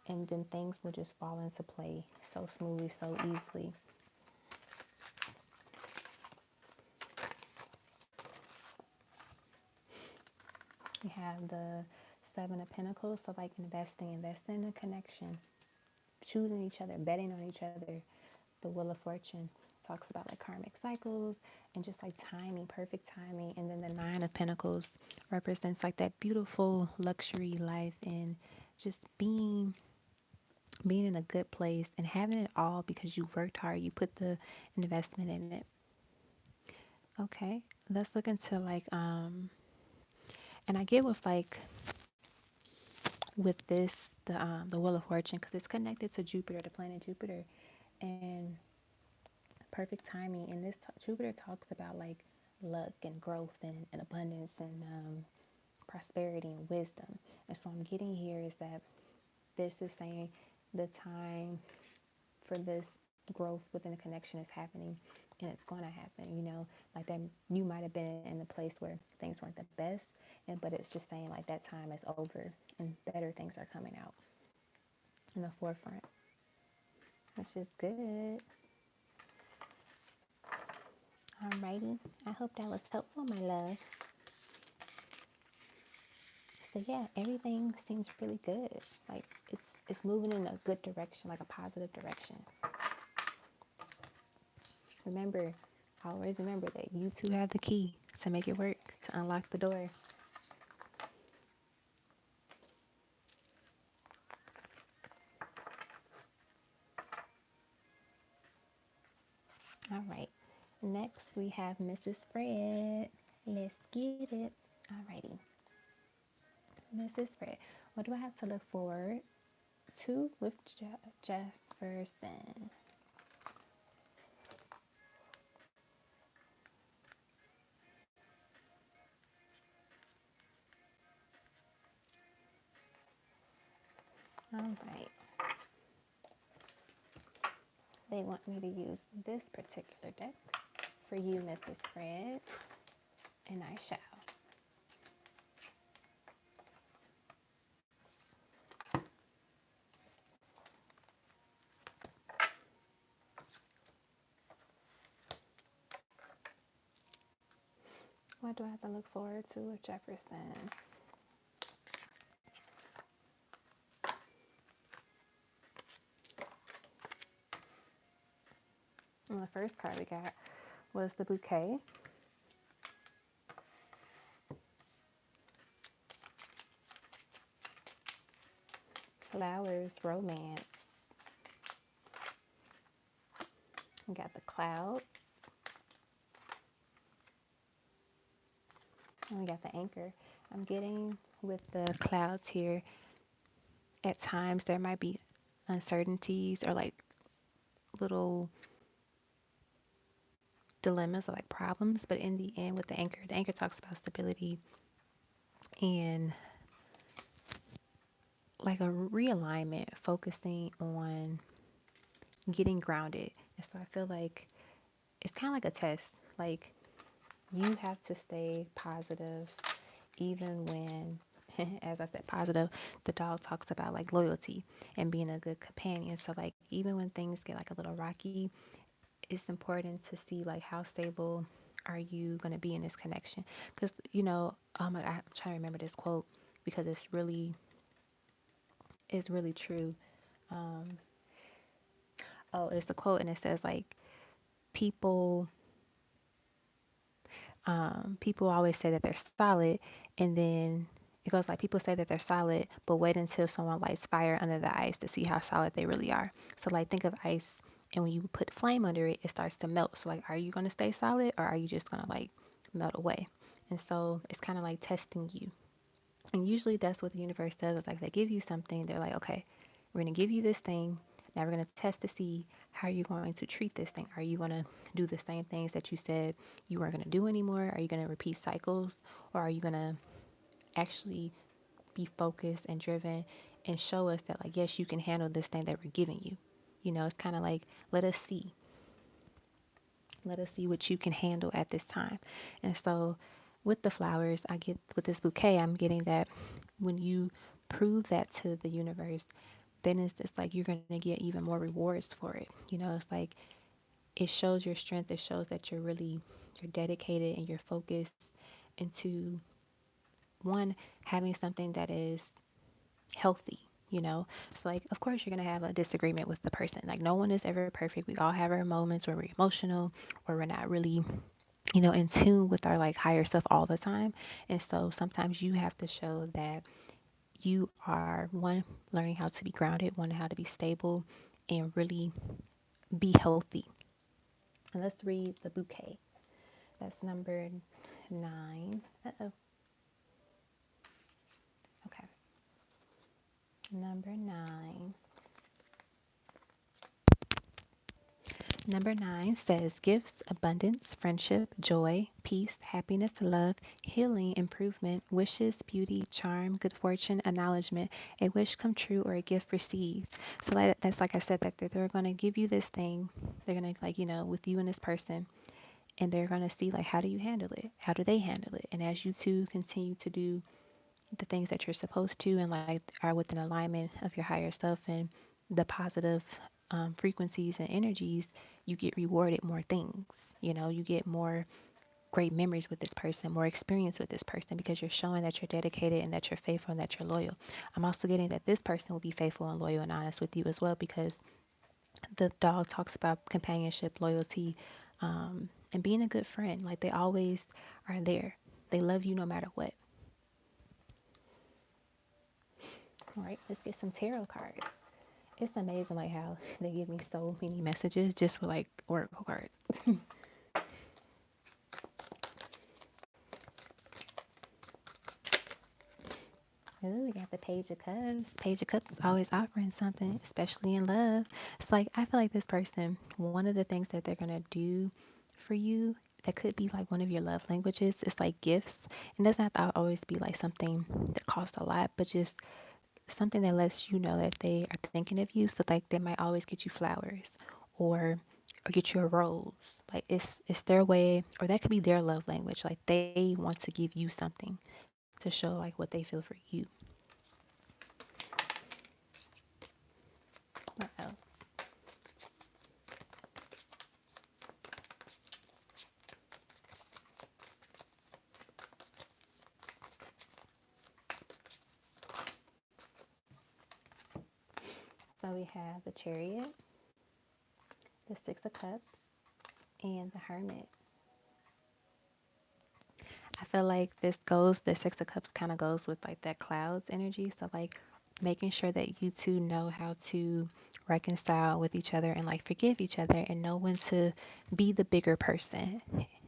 And then things will just fall into play so smoothly, so easily. We have the Seven of Pentacles, so like investing in a connection, choosing each other, betting on each other. The Wheel of Fortune talks about like karmic cycles and just like timing, perfect timing. And then the Nine of Pentacles represents like that beautiful luxury life and just being in a good place and having it all because you worked hard, you put the investment in it. Okay, let's look into like and I get with like with this the Wheel of Fortune because it's connected to Jupiter, the planet Jupiter, and perfect timing. And this Jupiter talks about like luck and growth and abundance and prosperity and wisdom. And so I'm getting here is that this is saying the time for this growth within a connection is happening and it's going to happen, you know, like that you might have been in the place where things weren't the best and but it's just saying like that time is over and better things are coming out in the forefront, which is good. Alrighty, I hope that was helpful, my love. So yeah, everything seems really good. Like it's moving in a good direction, like a positive direction. Remember, always remember that you two have the key to make it work, to unlock the door. All right. Next we have Mrs. Fred. Let's get it. Alrighty. Mrs. Fred. What do I have to look forward to with Jefferson? All right. They want me to use this particular deck for you, Mrs. Fred, and I shall. What do I have to look forward to with Jefferson? And the first card we got was the bouquet. Flowers, romance. We got the clouds. And we got the anchor. I'm getting with the clouds here, at times there might be uncertainties or like little dilemmas or like problems, but in the end with the anchor talks about stability and like a realignment, focusing on getting grounded. And so I feel like it's kind of like a test. Like you have to stay positive even when, as I said, positive, the dog talks about like loyalty and being a good companion. So like even when things get like a little rocky, it's important to see like how stable are you going to be in this connection. Because I'm trying to remember this quote because it's really true. um oh, it's a quote and it says like people people always say that they're solid, and then it goes like people say that they're solid, but wait until someone lights fire under the ice to see how solid they really are. So like think of ice, and when you put flame under it, it starts to melt. So like, are you gonna stay solid or are you just gonna like melt away? And so it's kind of like testing you. And usually that's what the universe does. It's like they give you something, they're like, okay, we're gonna give you this thing. Now we're gonna test to see how you're going to treat this thing. Are you gonna do the same things that you said you weren't gonna do anymore? Are you gonna repeat cycles? Or are you gonna actually be focused and driven and show us that like yes, you can handle this thing that we're giving you? It's kind of like let us see. Let us see what you can handle at this time. And so with the flowers, I get with this bouquet, I'm getting that when you prove that to the universe, then it's just like you're going to get even more rewards for it. It's like it shows your strength. It shows that you're dedicated and you're focused into one, having something that is healthy. So like of course you're going to have a disagreement with the person. Like no one is ever perfect. We all have our moments where we're emotional or we're not really in tune with our like higher self all the time. And so sometimes you have to show that you are one, learning how to be grounded, one, how to be stable and really be healthy. And let's read the bouquet. That's number 9. Uh-oh. Okay. Number 9. Number 9 says gifts, abundance, friendship, joy, peace, happiness, love, healing, improvement, wishes, beauty, charm, good fortune, acknowledgement, a wish come true, or a gift received. So that's like I said, that they're going to give you this thing. They're going to like, with you and this person, and they're going to see like, how do you handle it? How do they handle it? And as you two continue to do the things that you're supposed to and like are within alignment of your higher self and the positive frequencies and energies, you get rewarded more things. You get more great memories with this person, more experience with this person because you're showing that you're dedicated and that you're faithful and that you're loyal. I'm also getting that this person will be faithful and loyal and honest with you as well because the dog talks about companionship, loyalty, and being a good friend. Like they always are there. They love you no matter what. All right, let's get some tarot cards. It's amazing like how they give me so many messages just for like oracle cards. Ooh, we got the Page of Cups. Page of Cups is always offering something, especially in love. It's like I feel like this person, one of the things that they're gonna do for you that could be like one of your love languages is like gifts. It doesn't have to always be like something that costs a lot, but just something that lets you know that they are thinking of you. So like they might always get you flowers or or get you a rose. Like it's their way, or that could be their love language. Like they want to give you something to show like what they feel for you. What else? So we have the Chariot, the Six of Cups, and the Hermit. I feel like the Six of Cups kind of goes with like that clouds energy. So like making sure that you two know how to reconcile with each other and like forgive each other and know when to be the bigger person.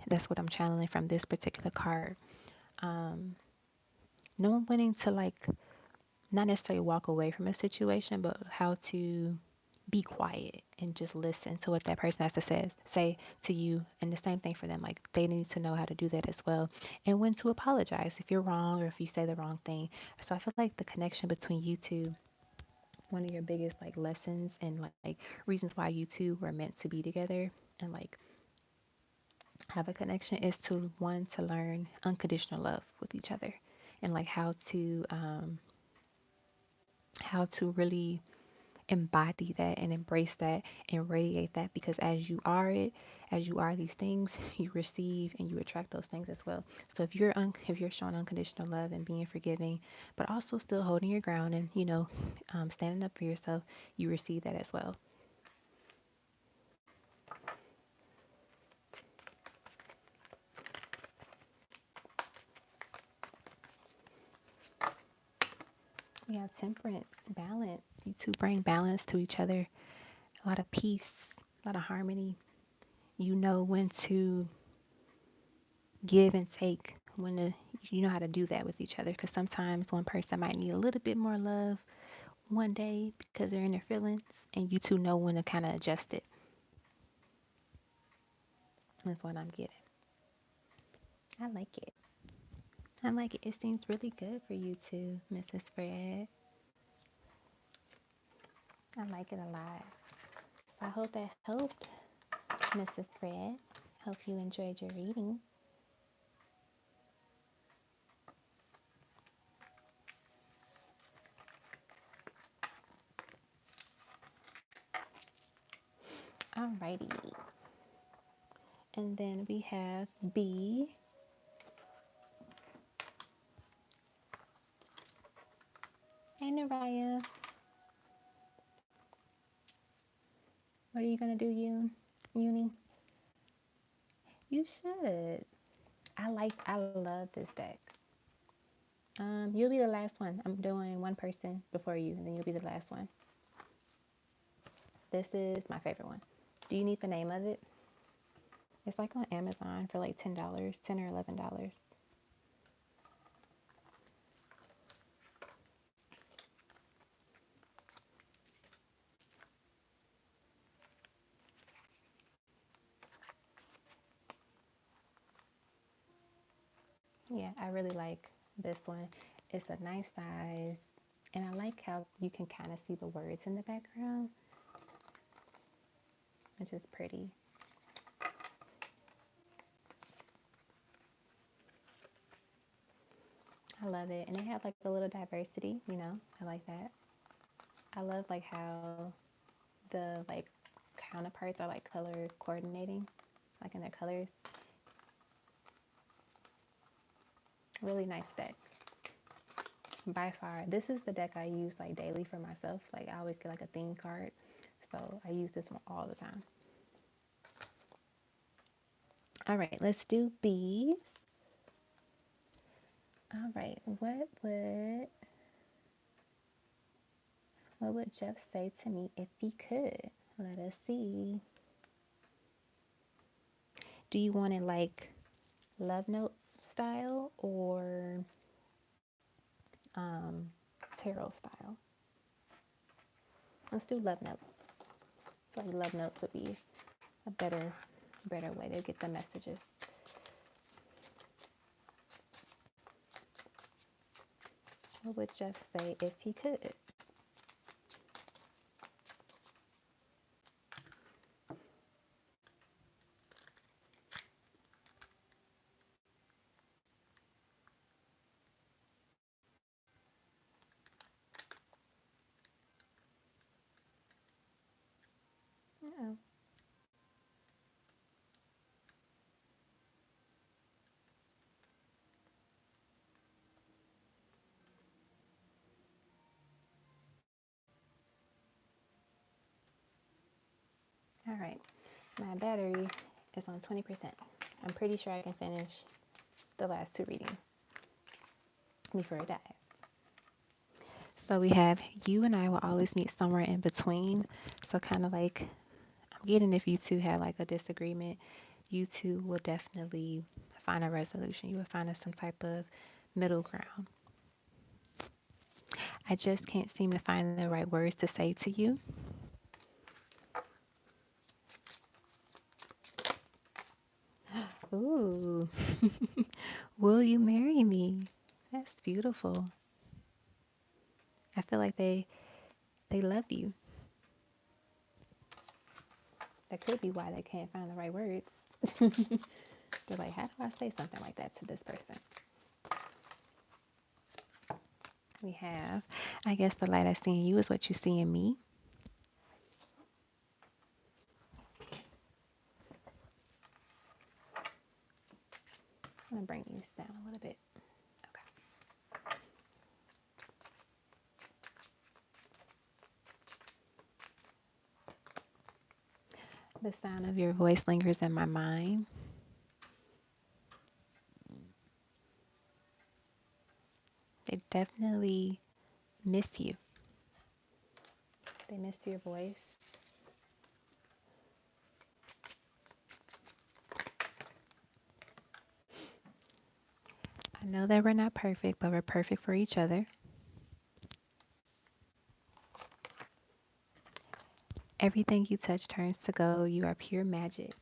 That's what I'm channeling from this particular card. Um, Knowing when to like not necessarily walk away from a situation, but how to be quiet and just listen to what that person has to say to you. And the same thing for them. Like they need to know how to do that as well. And when to apologize if you're wrong or if you say the wrong thing. So I feel like the connection between you two, one of your biggest like lessons and like reasons why you two were meant to be together and like have a connection is to one to learn unconditional love with each other, and like how to really embody that and embrace that and radiate that, because as you are these things, you receive and you attract those things as well. So if you're showing unconditional love and being forgiving, but also still holding your ground and standing up for yourself, you receive that as well. Yeah, temperance, balance. You two bring balance to each other, a lot of peace, a lot of harmony. You know when to give and take, when to, you know how to do that with each other, because sometimes one person might need a little bit more love one day because they're in their feelings, and you two know when to kind of adjust it. That's what I'm getting. I like it. I like it. It seems really good for you too, Mrs. Fred. I like it a lot. So I hope that helped, Mrs. Fred. Hope you enjoyed your reading. Alrighty. And then we have B. Hey, Naraya. What are you going to do, Uni? You should. I love this deck. You'll be the last one. I'm doing one person before you, and then you'll be the last one. This is my favorite one. Do you need the name of it? It's like on Amazon for like $10, $10 or $11. Yeah, I really like this one. It's a nice size, and I like how you can kind of see the words in the background, which is pretty. I love it, and they have like a little diversity. I like that. I love like how the like counterparts are like color coordinating, like in their colors. Really nice deck. By far, this is the deck I use like daily for myself. Like I always get like a theme card, so I use this one all the time. All right, let's do B's. All right, what would Jeff say to me if he could? Let us see. Do you want it like love note style or um, tarot style? Let's do love notes. I feel like love notes would be a better way to get the messages. What would Jeff say if he could? Yeah. All right. My battery is on 20%. I'm pretty sure I can finish the last two readings before it dies. So we have you and I will always meet somewhere in between. So kind of like I'm getting, if you two have like a disagreement, you two will definitely find a resolution. You will find some type of middle ground. I just can't seem to find the right words to say to you. Ooh. Will you marry me? That's beautiful. I feel like they love you. That could be why they can't find the right words. They're like, how do I say something like that to this person? We have, I guess the light I see in you is what you see in me. I'm gonna bring these down a little bit. Okay. The sound of your voice lingers in my mind. They definitely miss you. They miss your voice. I know that we're not perfect, but we're perfect for each other. Everything you touch turns to gold. You are pure magic.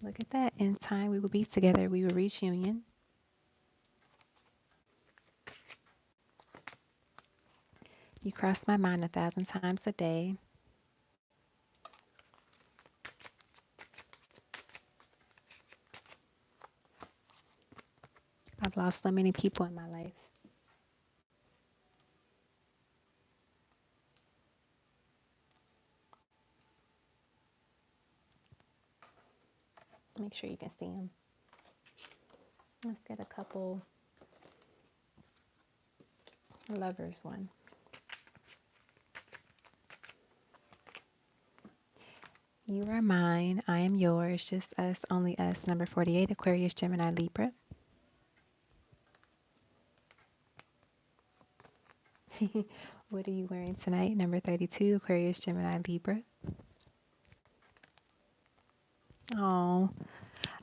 Look at that. In time, we will be together. We will reach union. You cross my mind 1,000 times a day. I've lost so many people in my life. Make sure you can see them. Let's get a couple lovers one. You are mine. I am yours. Just us, only us. Number 48, Aquarius, Gemini, Libra. What are you wearing tonight? Number 32, Aquarius, Gemini, Libra. Oh,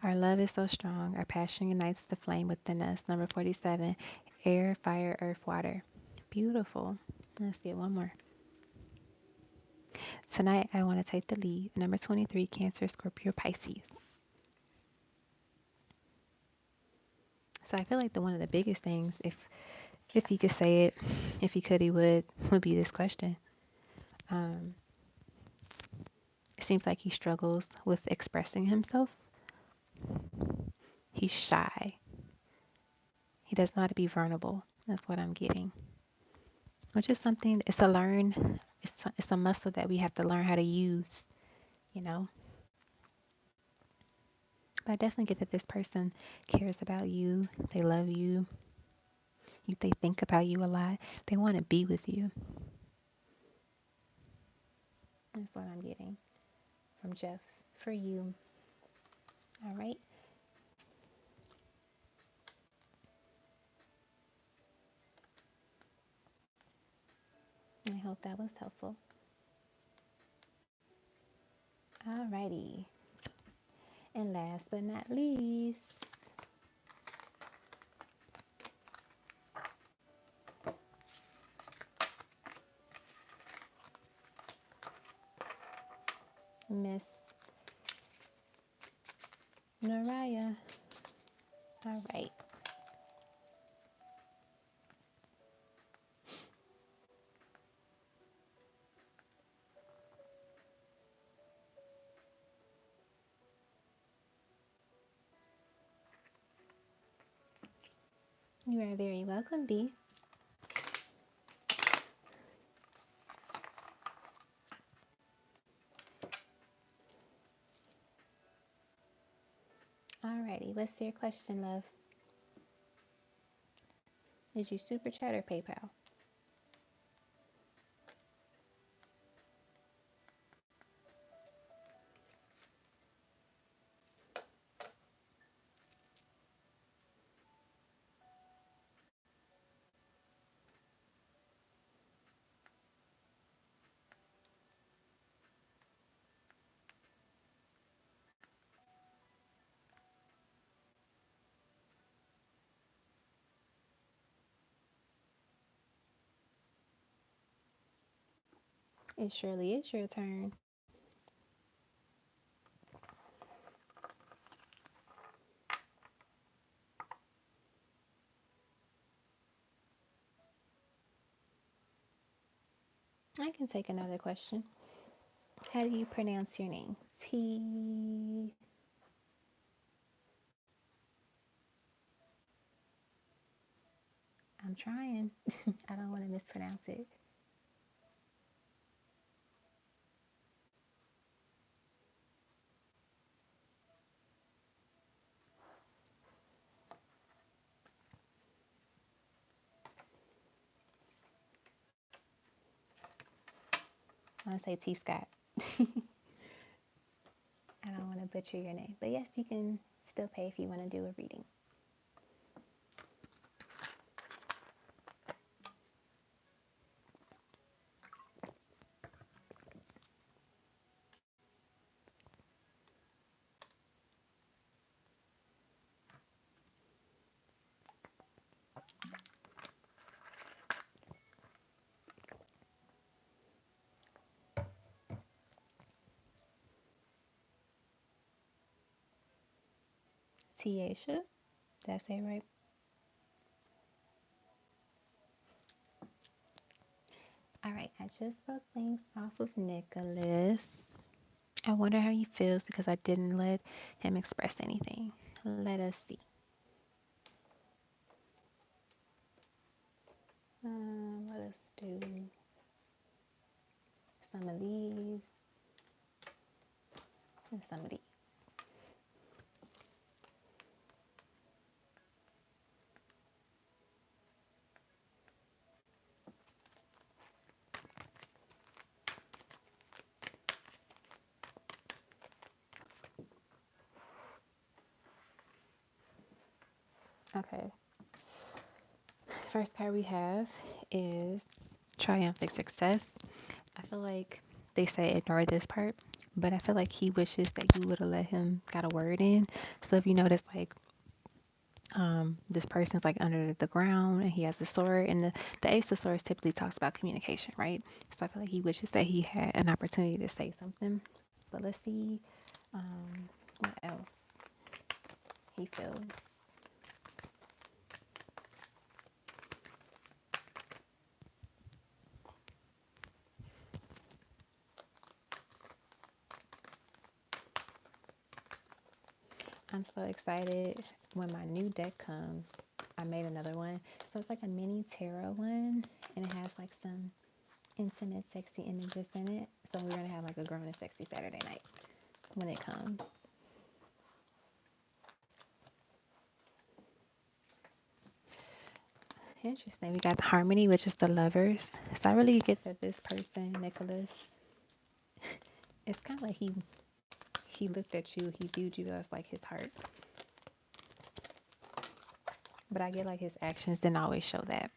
our love is so strong. Our passion unites the flame within us. Number 47, air, fire, earth, water. Beautiful. Let's get one more. Tonight, I want to take the lead. Number 23, Cancer, Scorpio, Pisces. So I feel like one of the biggest things, if he could say it, if he could, he would be this question. Um, it seems like he struggles with expressing himself. He's shy. He does not be vulnerable. That's what I'm getting. Which is something, it's a learn, it's a muscle that we have to learn how to use, you know. But I definitely get that this person cares about you. They love you. They think about you a lot. They want to be with you. That's what I'm getting from Jeff for you. All right. I hope that was helpful. All righty. And last but not least, Miss Naraya. All right. You are very welcome, B. Alrighty, what's your question, love? Did you super chat or PayPal? It surely is your turn. I can take another question. How do you pronounce your name? T. I'm trying. I don't want to mispronounce it. I want to say T Scott. I don't want to butcher your name. But yes, you can still pay if you want to do a reading. Tiasha. Did I say it right? All right. I just wrote things off of Nicholas. I wonder how he feels because I didn't let him express anything. Let us see. Let us do some of these and some of these. Okay. First card we have is Triumphant Success. I feel like they say ignore this part, but I feel like he wishes that you would have let him got a word in. So if you notice, like this person's like under the ground and he has a sword, and the Ace of Swords typically talks about communication, right? So I feel like he wishes that he had an opportunity to say something. But let's see what else he feels. I'm so excited when my new deck comes. I made another one. So it's like a mini tarot one, and it has like some intimate, sexy images in it. So we're going to have like a grown and sexy Saturday night when it comes. Interesting. We got the harmony, which is the lovers. So I really get that this person, Nicholas, it's kind of like he looked at you, he viewed you as like his heart. But I get like his actions didn't always show that.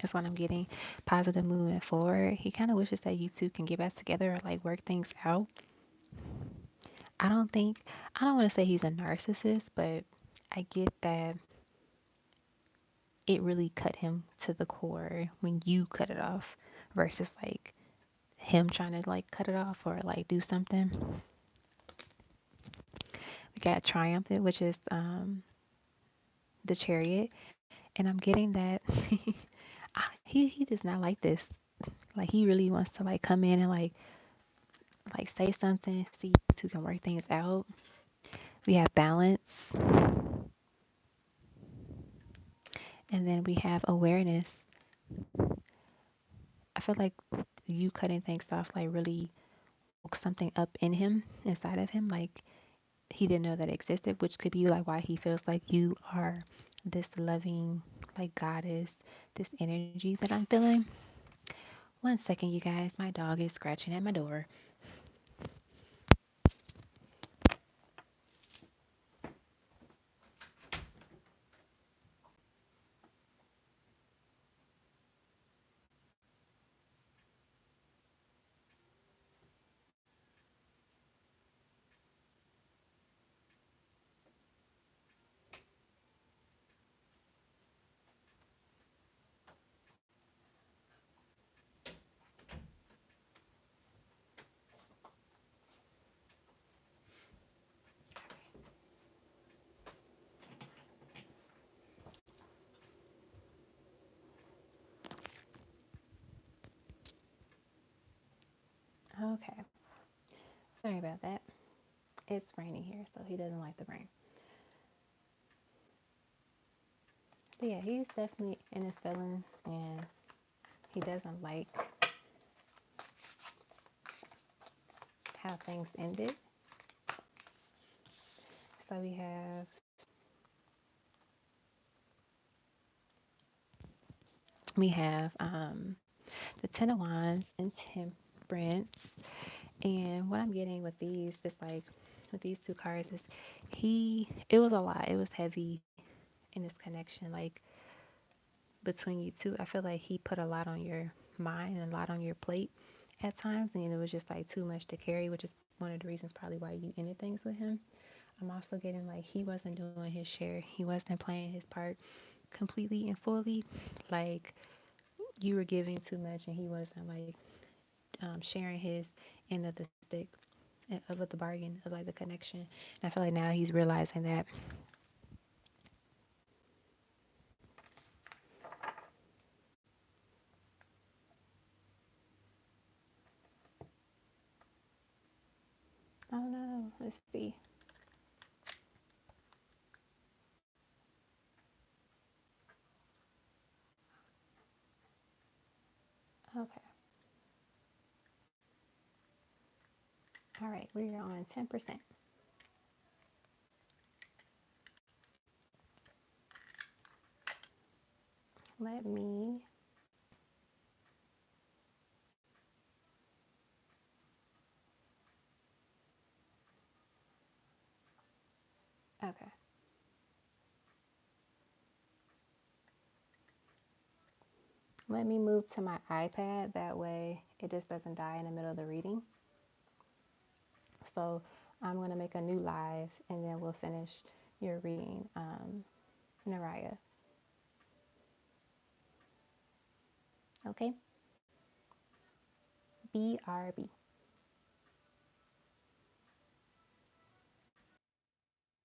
That's what I'm getting. Positive movement forward. He kind of wishes that you two can get back together or like work things out. I don't think, I don't want to say he's a narcissist, but I get that it really cut him to the core when you cut it off versus like him trying to like cut it off or like do something. We got triumphant, which is the chariot, and I'm getting that he does not like this. Like he really wants to like come in and like say something, see you two can work things out. We have balance, and then we have awareness. I feel like you cutting things off like really woke something up in him, inside of him, like he didn't know that existed, which could be like why he feels like you are this loving like goddess, this energy that I'm feeling. One second, you guys, my dog is scratching at my door. Sorry about that. It's raining here, so he doesn't like the rain. But yeah, he's definitely in his feelings and he doesn't like how things ended. So we have the Ten of Wands and Temperance. And what I'm getting with these is like with these two cards is it was a lot. It was heavy in this connection, like between you two. I feel like he put a lot on your mind and a lot on your plate at times, and it was just like too much to carry, which is one of the reasons probably why you ended things with him. I'm also getting like he wasn't doing his share, he wasn't playing his part completely and fully. Like you were giving too much, and he wasn't like sharing his end of the stick of the bargain of like the connection. And I feel like now he's realizing that. Oh no, let's see. Okay, all right, we're on 10%. Let me. Okay, let me move to my iPad. That way it just doesn't die in the middle of the reading. So I'm going to make a new live and then we'll finish your reading, Naraya. Okay? BRB.